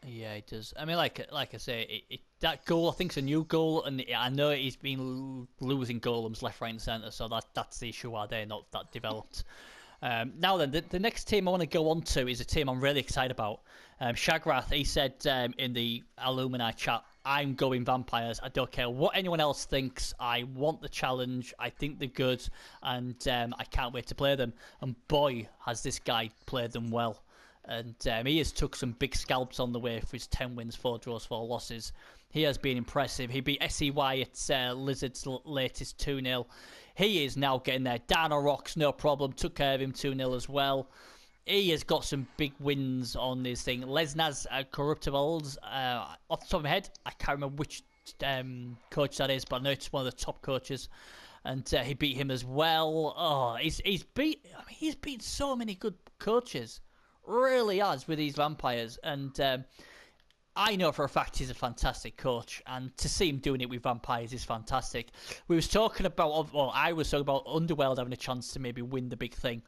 Yeah, he does. I mean, like I say, that goal I think is a new goal, and I know he's been losing golems left, right, and centre. So that's the issue. Are they not that developed? Now then, the next team I want to go on to is a team I'm really excited about. Shagrath, he said in the Alumni chat, I'm going vampires. I don't care what anyone else thinks. I want the challenge. I think they're good, and I can't wait to play them. And boy, has this guy played them well. And he has took some big scalps on the way for his 10 wins, 4 draws, 4 losses. He has been impressive. He beat SEY at Lizard's latest 2-0. He is now getting there. Dino Rocks, no problem. Took care of him 2-0 as well. He has got some big wins on his thing. Lesnaz Corruptibles, off the top of my head, I can't remember which coach that is, but I know it's one of the top coaches. And he beat him as well. Oh, he's beat so many good coaches. Really has with these vampires. And I know for a fact he's a fantastic coach, and to see him doing it with vampires is fantastic. I was talking about Underworld having a chance to maybe win the big thing.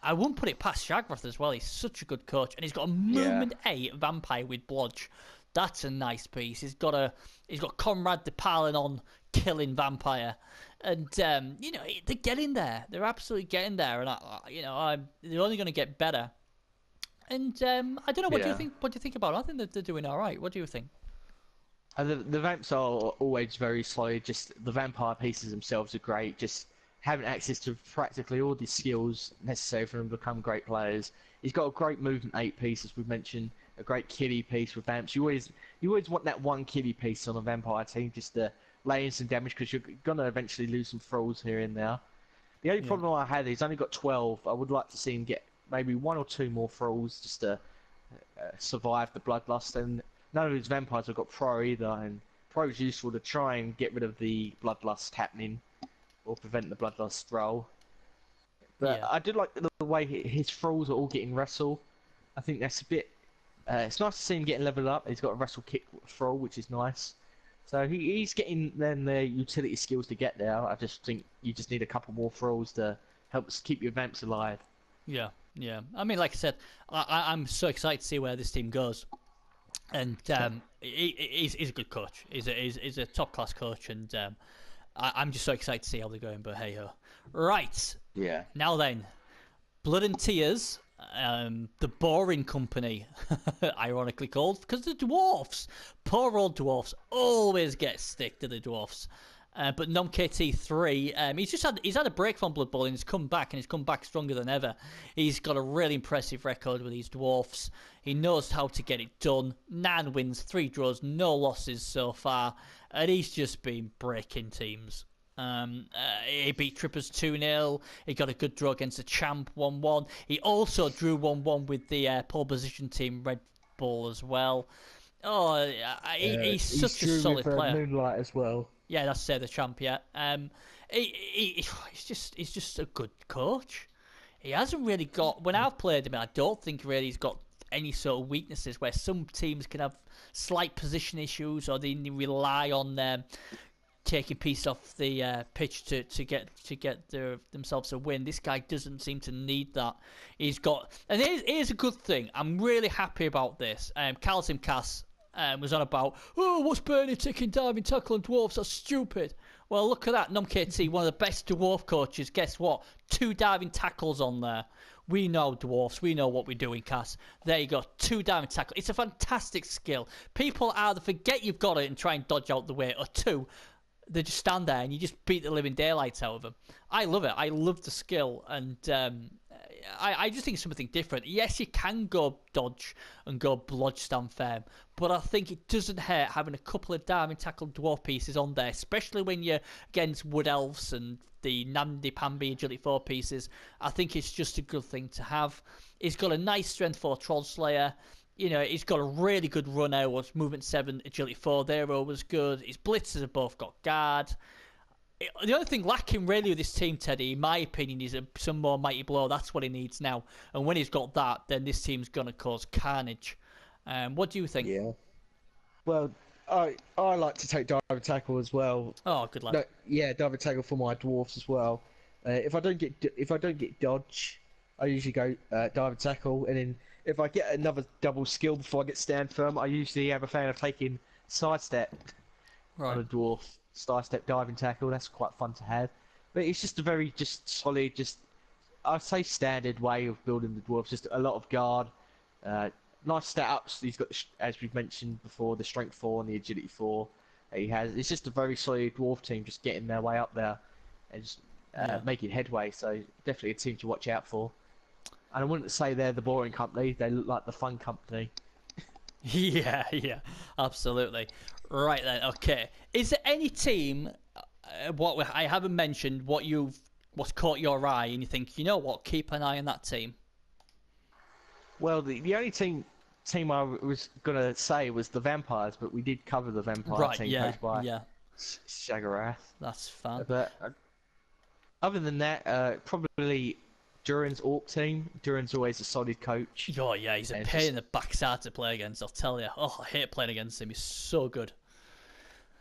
I wouldn't put it past Shagrath as well. He's such a good coach, and he's got a Movement 8 vampire with Blodge. That's a nice piece. He's got Conrad the Palanon killing vampire, and they're getting there. They're absolutely getting there, and they're only going to get better. And I don't know. What do you think? What do you think about it? I think that they're doing all right. What do you think? The vamps are always very slow. Just the vampire pieces themselves are great. Just having access to practically all the skills necessary for them to become great players. He's got a great movement 8 piece, as we've mentioned. A great kiddie piece with vamps. You always want that one kiddie piece on a vampire team just to lay in some damage, because you're gonna eventually lose some thralls here and there. The only problem I had is he's only got 12. I would like to see him get maybe 1 or 2 more thralls just to survive the bloodlust. And none of his vampires have got pro either, and pro is useful to try and get rid of the bloodlust happening or prevent the bloodlust thrall. But I do like the way his thralls are all getting wrestle. I think that's a bit. It's nice to see him getting leveled up. He's got a wrestle kick thrall, which is nice. So he's getting then the utility skills to get there. I just think you just need a couple more thralls to help keep your vamps alive. Yeah. I mean, like I said, I'm so excited to see where this team goes. And he's a good coach. He's a top class coach, and I'm just so excited to see how they're going. But hey ho, right? Yeah. Now then, Blood and Tears, the Boring Company, ironically called, because the dwarfs, poor old dwarfs, always get stick to the dwarfs. But Nom KT3, he's had a break from Blood Bowl, and he's come back, and he's come back stronger than ever. He's got a really impressive record with these dwarfs. He knows how to get it done. 9 wins, 3 draws, no losses so far, and he's just been breaking teams. He beat Trippers 2-0. He got a good draw against the Champ 1-1. He also drew 1-1 with the pole position team Red Bull as well. Oh, he's such a solid player. Moonlight as well. Yeah, that's the Champ. Yeah, he's just a good coach. He hasn't really got. When I've played him, I don't think really he's got any sort of weaknesses where some teams can have slight position issues, or they rely on taking pieces off the pitch to get themselves a win. This guy doesn't seem to need that. He's got, and here's a good thing. I'm really happy about this. Calcium Cass was on about, what's Bernie taking diving tackle on dwarfs? That's stupid. Well, look at that. Nom KT, one of the best dwarf coaches. Guess what? 2 diving tackles on there. We know dwarfs. We know what we're doing, Cass. There you go. 2 diamond tackle. It's a fantastic skill. People either forget you've got it and try and dodge out the way, or 2, they just stand there and you just beat the living daylights out of them. I love it. I love the skill, and I just think it's something different. Yes, you can go dodge and go blodge stand firm, but I think it doesn't hurt having a couple of diamond tackle dwarf pieces on there, especially when you're against wood elves and the Namdi Pambi agility 4 pieces. I think it's just a good thing to have. He's got a nice strength 4 troll slayer. You know, he's got a really good runner. Was movement 7, agility 4 there was good. His blitzers have both got guard. The only thing lacking really with this team, Teddy, in my opinion, is some more mighty blow. That's what he needs now. And when he's got that, then this team's going to cause carnage. What do you think? Yeah. Well, I like to take dive tackle as well. Oh, good lad. No, yeah, dive tackle for my dwarfs as well. If I don't get dodge, I usually go dive tackle, and then if I get another double skill before I get stand firm, I usually have a fan of taking sidestep on a dwarf. Sidestep diving tackle, that's quite fun to have. But it's just a very solid, I'd say standard way of building the dwarves. Just a lot of guard, nice stat ups. He's got, as we've mentioned before, the strength 4 and the agility 4 that he has. It's just a very solid dwarf team, just getting their way up there and just making headway. So definitely a team to watch out for. And I wouldn't say they're the boring company. They look like the fun company. Yeah, absolutely. Right then, okay. Is there any team, what I haven't mentioned, what's caught your eye, and you think, you know what, keep an eye on that team? Well, the only team I was gonna say was the vampires, but we did cover the vampire team coached by SHAREfactory. That's fun. But other than that, probably Duran's Orc team. Duran's always a solid coach. Oh yeah, he's a pain in the backside to play against, I'll tell you. Oh, I hate playing against him. He's so good.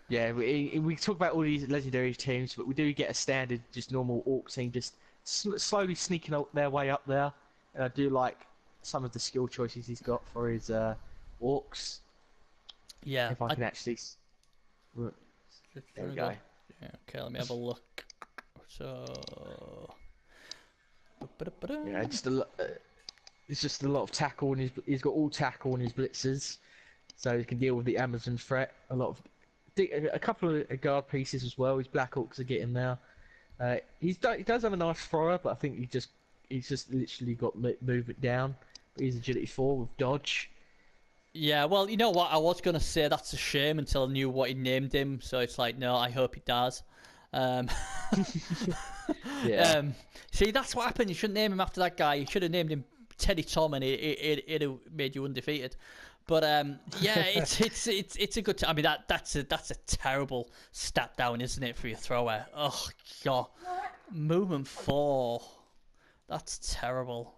Yeah, we talk about all these legendary teams, but we do get a standard, just normal Orc team, just slowly sneaking their way up there. And I do like some of the skill choices he's got for his Orcs. Yeah. If I can actually... There we go. Yeah, okay, let me have a look. So... Yeah, it's just a lot of tackle, and he's got all tackle on his blitzers, so he can deal with the Amazon threat. A couple of guard pieces as well. His Black Orcs are getting there. He does have a nice thrower, but I think he's just literally got movement down. But he's agility 4 with dodge. Yeah, well, you know what? I was gonna say that's a shame until I knew what he named him. So it's like, no, I hope he does. Yeah. See, that's what happened. You shouldn't name him after that guy. You should have named him Teddytom, and it'd have made you undefeated. But yeah, it's a good. I mean, that's a terrible stat down, isn't it, for your thrower? Oh god, movement 4. That's terrible.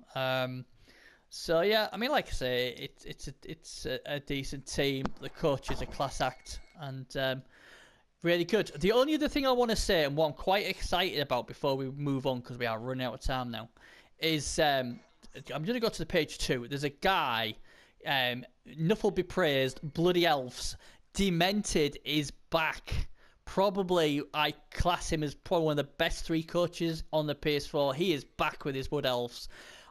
So yeah, I mean, like I say, it's a decent team. The coach is a class act, and really good. The only other thing I want to say, and what I'm quite excited about before we move on, because we are running out of time now, is I'm going to go to the page 2. There's a guy, Nuffle be praised, Bloody Elves. Demented is back. Probably, I class him as probably one of the best 3 coaches on the PS4. He is back with his Wood Elves.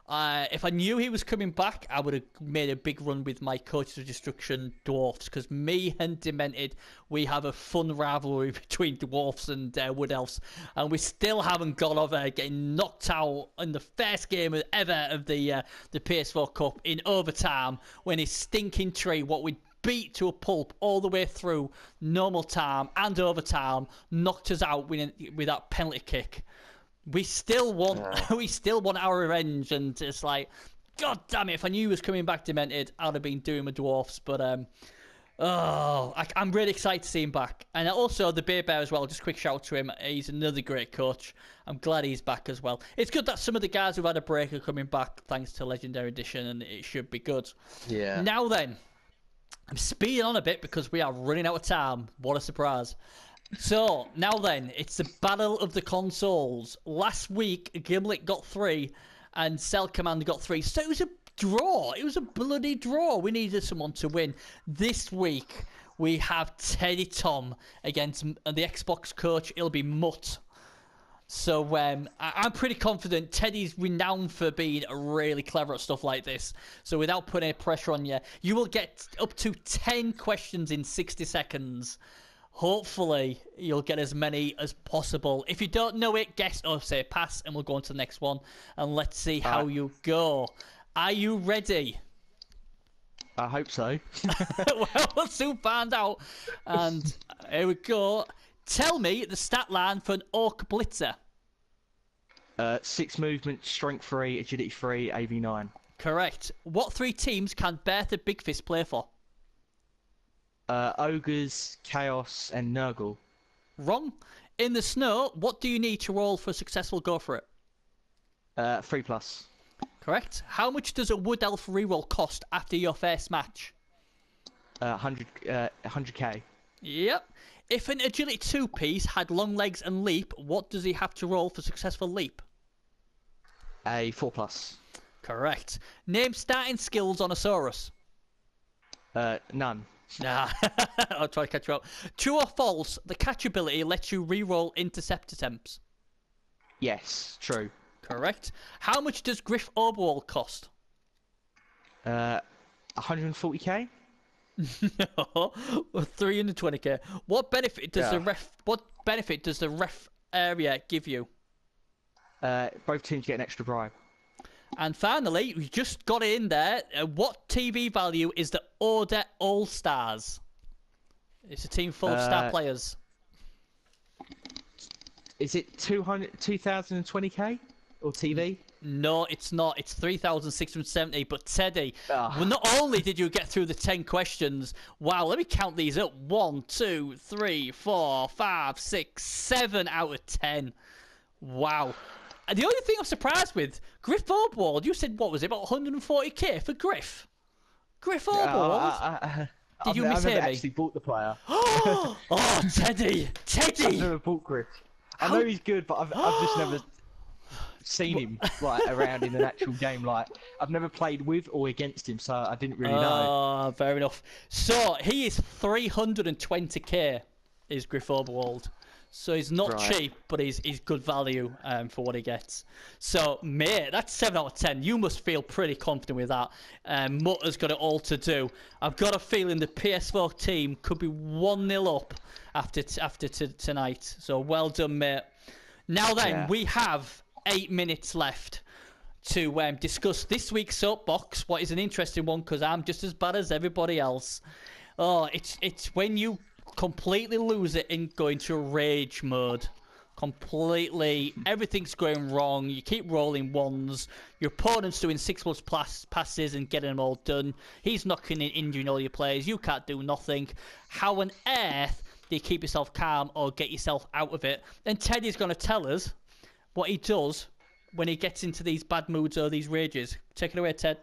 If I knew he was coming back, I would have made a big run with my Coaches of Destruction Dwarfs, because me and Demented, we have a fun rivalry between Dwarfs and Wood Elves, and we still haven't got over getting knocked out in the first game ever of the PS4 Cup in overtime, when his stinking tree, what we beat to a pulp all the way through normal time and overtime, knocked us out with that penalty kick. We still want our revenge, and it's like, god damn it! If I knew he was coming back Demented, I'd have been doing my dwarfs. But I'm really excited to see him back, and also the Bear Bear as well. Just quick shout to him. He's another great coach. I'm glad he's back as well. It's good that some of the guys who've had a break are coming back thanks to Legendary Edition, and it should be good. Yeah. Now then, I'm speeding on a bit because we are running out of time. What a surprise. So, now then, it's the Battle of the Consoles. Last week, Gimlet got 3, and Cell Commander got 3. So it was a draw. It was a bloody draw. We needed someone to win. This week, we have Teddytom against the Xbox coach. It'll be Mutt. So I'm pretty confident. Teddy's renowned for being really clever at stuff like this. So without putting any pressure on you, you will get up to 10 questions in 60 seconds. Hopefully, you'll get as many as possible. If you don't know it, guess or say pass, and we'll go on to the next one. And let's see how you go. Are you ready? I hope so. Well, we'll soon find out. And here we go. Tell me the stat line for an Orc Blitzer. 6 movement, strength 3, agility 3, AV 9. Correct. What 3 teams can Bertha Big Fist play for? Ogres, Chaos, and Nurgle. Wrong. In the snow, what do you need to roll for a successful go for it? 3+. Correct. How much does a Wood Elf reroll cost after your first match? 100k. Yep. If an agility 2 piece had long legs and leap, what does he have to roll for successful leap? A 4+. Correct. Name starting skills on a Saurus. None. Nah, I'll try to catch you up. True or false, the catch ability lets you reroll intercept attempts. Yes, true. Correct. How much does Griff Overwall cost? 140k? No, 320k. What benefit does the ref area give you? Both teams get an extra bribe. And finally, we just got it in there. What TV value is the Order All Stars? It's a team full of star players. Is it 2020k or TV? No, it's not. It's 3,670. But Teddy, well, not only did you get through the 10 questions, wow, let me count these up. 1, 2, 3, 4, 5, 6, 7 out of 10. Wow. And the only thing I'm surprised with, Griff Oberwald, you said, what was it, about 140k for Griff? Griff Oberwald? Did you mishear me? I've never actually bought the player. Oh, Teddy! I've never bought Griff. I know he's good, but I've just never seen him around in an actual game. Like, I've never played with or against him, so I didn't really know. Oh, fair enough. So, he is 320k, is Griff Oberwald. So he's not cheap, but he's good value for what he gets. So, mate, that's 7 out of 10. You must feel pretty confident with that. Mutter's got it all to do. I've got a feeling the PS4 team could be 1-0 up after tonight. So, well done, mate. Now then, we have 8 minutes left to discuss this week's soapbox. What is an interesting one, because I'm just as bad as everybody else. Oh, it's when you completely lose it and go into rage mode. Completely, everything's going wrong. You keep rolling ones. Your opponent's doing 6+ passes and getting them all done. He's knocking and injuring all your players. You can't do nothing. How on earth do you keep yourself calm or get yourself out of it? And Teddy's going to tell us what he does when he gets into these bad moods or these rages. Take it away, Ted.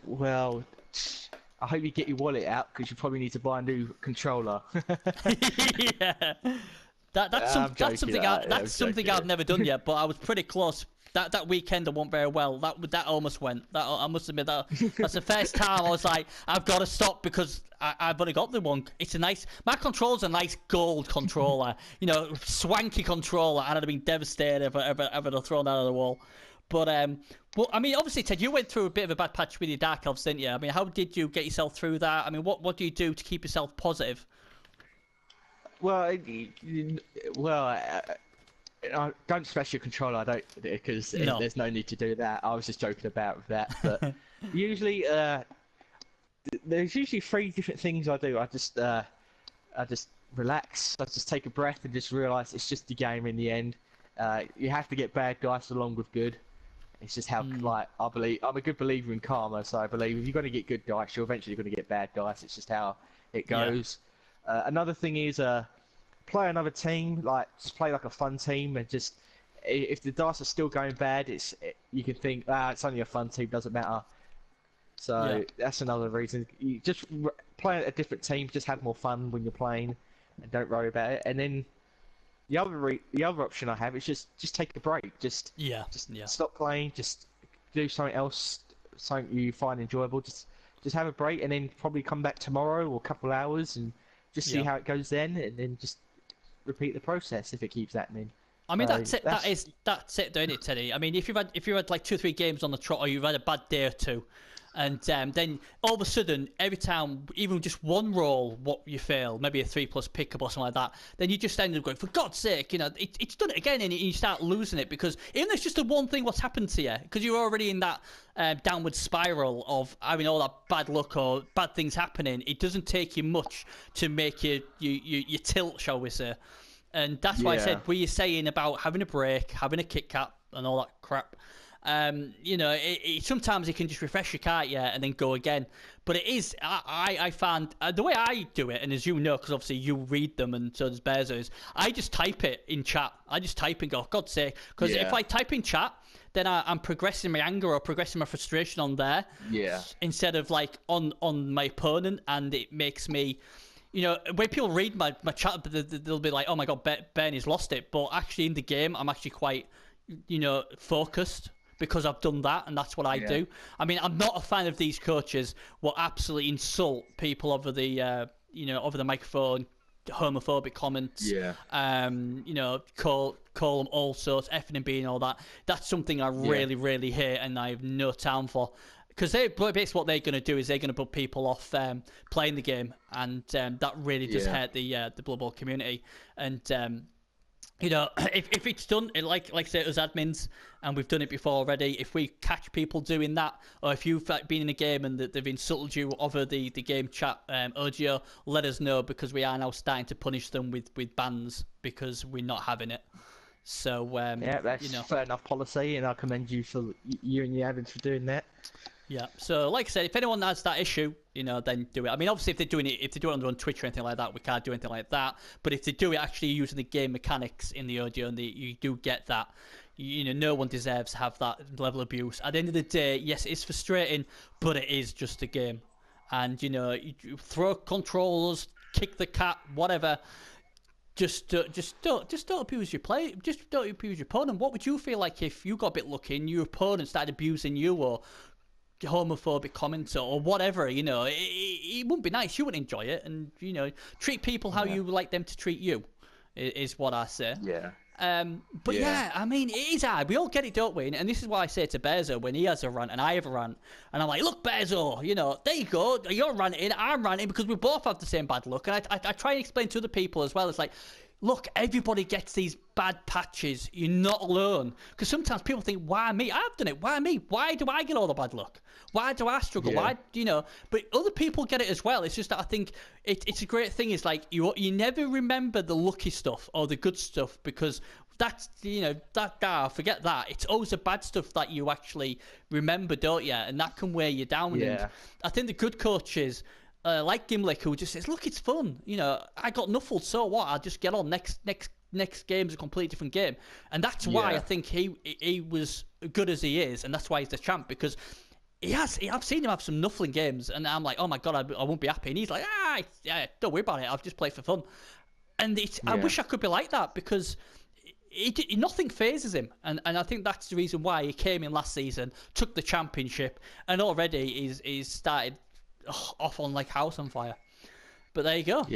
Well, I hope you get your wallet out, because you probably need to buy a new controller. Yeah, that's something I've never done yet, but I was pretty close. That weekend I went very well. That almost went. I must admit that's the first time I was like, I've got to stop, because I've only got the one. My controller's a nice gold controller, swanky controller, and I'd have been devastated if I ever thrown that out of the wall. But I mean, obviously, Ted, you went through a bit of a bad patch with your Dark Elves, didn't you? I mean, how did you get yourself through that? I mean, what do you do to keep yourself positive? Well, I don't smash your controller, because there's no need to do that. I was just joking about with that. But usually, there's usually 3 different things I do. I just relax. I just take a breath and just realise it's just a game in the end. You have to get bad dice along with good. It's just how, I believe, I'm a good believer in karma, so I believe if you're going to get good dice, you're eventually going to get bad dice. It's just how it goes. Yeah. Another thing is, play another team, just play like a fun team, and just, if the dice are still going bad, you can think, it's only a fun team, doesn't matter. So that's another reason. You just play a different team, just have more fun when you're playing, and don't worry about it. And then the other option I have is just take a break. Just stop playing. Just do something else, something you find enjoyable. Just have a break, and then probably come back tomorrow or a couple hours and just see how it goes then, and then just repeat the process if it keeps happening. I mean, that's it. That's it, don't it, Teddy? I mean, if you've had like 2 or 3 games on the trot, or you've had a bad day or two, and then all of a sudden, every time, even just one roll, what you fail, maybe a 3+ pickup or something like that, then you just end up going, for God's sake, it's done it again, and you start losing it because even though it's just the one thing what's happened to you, because you're already in that downward spiral of having all that bad luck or bad things happening, it doesn't take you much to make you tilt, shall we say. And that's why I said, what you're saying about having a break, having a Kit Kat, and all that crap. Sometimes you can just refresh your cart, and then go again. But it is, I found, the way I do it, and as you know, because obviously you read them, and so does Bezo, is I just type it in chat. I just type and go, God's sake. Because if I type in chat, then I'm progressing my anger or progressing my frustration on there. Yeah. Instead of like on my opponent, and it makes me... when people read my chat, they'll be like, oh my God, Bernie's lost it. But actually in the game, I'm actually quite, focused because I've done that, and that's what I do. I mean, I'm not a fan of these coaches what absolutely insult people over the, over the microphone, homophobic comments. Call them all sorts, effing and being all that. That's something I really, really hate, and I have no time for. Because basically what they're going to do is they're going to put people off playing the game, and that really does hurt the Bloodbowl community. And if it's done, like I say, as admins, and we've done it before already, if we catch people doing that, or if you've been in a game and they've insulted you over the game chat audio, let us know, because we are now starting to punish them with bans because we're not having it. So that's fair enough policy, and I commend you for you and the admins for doing that. Yeah, so like I said, if anyone has that issue, then do it. I mean, obviously, if they do it on Twitch or anything like that, we can't do anything like that. But if they do it actually using the game mechanics in the audio, and you do get that, no one deserves to have that level of abuse. At the end of the day, yes, it's frustrating, but it is just a game. And you throw controllers, kick the cat, whatever. Just don't abuse your play. Just don't abuse your opponent. What would you feel like if you got a bit lucky and your opponent started abusing you, or homophobic comments or whatever? It wouldn't be nice. You wouldn't enjoy it. And treat people how you like them to treat you is what I say. But I mean, it is hard. We all get it, don't we? And this is why I say to Bezo when he has a rant and I have a rant, and I'm like, look, Bezo, there you go, you're ranting, I'm ranting, because we both have the same bad luck. And I try and explain to other people as well. It's like, look, everybody gets these bad patches. You're not alone. Because sometimes people think, why me? I've done it. Why me? Why do I get all the bad luck? Why do I struggle? Why, But other people get it as well. It's just that I think it's a great thing. It's like you never remember the lucky stuff or the good stuff, because that's, forget that. It's always the bad stuff that you actually remember, don't you? And that can wear you down. And I think the good coaches... like Gimlick, who just says, look, it's fun. I got Nuffled, so what? I'll just get on. Next game's a completely different game. And that's why I think he was good as he is, and that's why he's the champ, because I've seen him have some Nuffling games, and I'm like, oh my God, I won't be happy. And he's like, don't worry about it. I've just played for fun. And I wish I could be like that, because nothing phases him. And I think that's the reason why he came in last season, took the championship, and already he's started off on like house on fire. But there you go.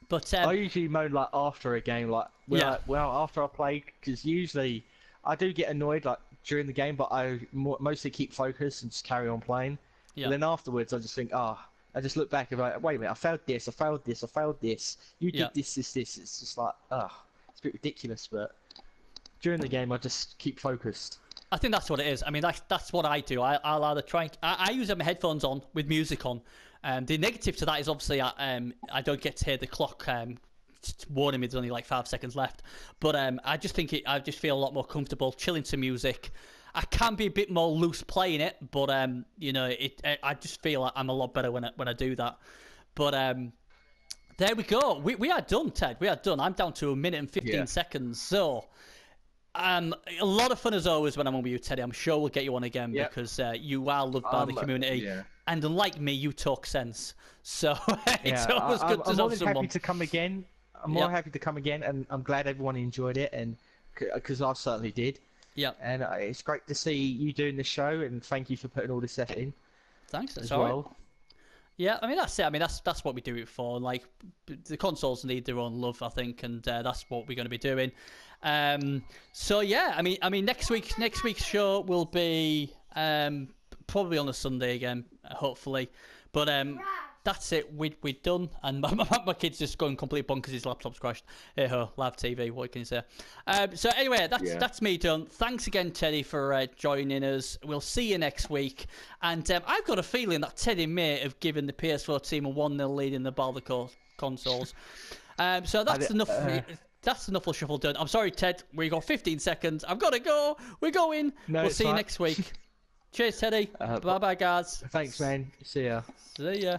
But I usually moan like after a game, after I play, because usually I do get annoyed like during the game, but I mostly keep focused and just carry on playing. But then afterwards I just think, I just look back and like, wait a minute, I failed this, you did this. It's just like, it's a bit ridiculous. But during the game I just keep focused. I think that's what it is. I mean, that's what I do. I'll either try. I use my headphones on with music on. The negative to that is obviously I don't get to hear the clock warning me there's only like 5 seconds left. But I just think I just feel a lot more comfortable chilling to music. I can be a bit more loose playing it, but I just feel like I'm a lot better when I do that. But there we go. We are done, Ted. We are done. I'm down to 1 minute and 15 seconds. So. A lot of fun as always when I'm on with you, Teddy. I'm sure we'll get you on again because you are loved by the community, and unlike me, you talk sense. So it's always good to have someone. Happy to come again. I'm more happy to come again, and I'm glad everyone enjoyed it, and because I certainly did. Yeah. And it's great to see you doing the show, and thank you for putting all this effort in. Thanks. That's as well. Yeah, I mean that's it. I mean that's what we do it for. Like the consoles need their own love, I think, and that's what we're going to be doing. So yeah, I mean next week's show will be probably on a Sunday again, hopefully. But that's it. We're done, and my kid's just going complete bonkers. His laptop's crashed. Hey ho, live TV. What can you say? So anyway, that's me done. Thanks again, Teddy, for joining us. We'll see you next week. And I've got a feeling that Teddy may have given the PS4 team a 1-0 lead in the Balder consoles. So that's enough. That's the Nuffle Shuffle done. I'm sorry, Ted. We got 15 seconds. I've got to go. We're going. We'll see you next week. Cheers, Teddy. Bye-bye, guys. Thanks, man. See ya. See ya.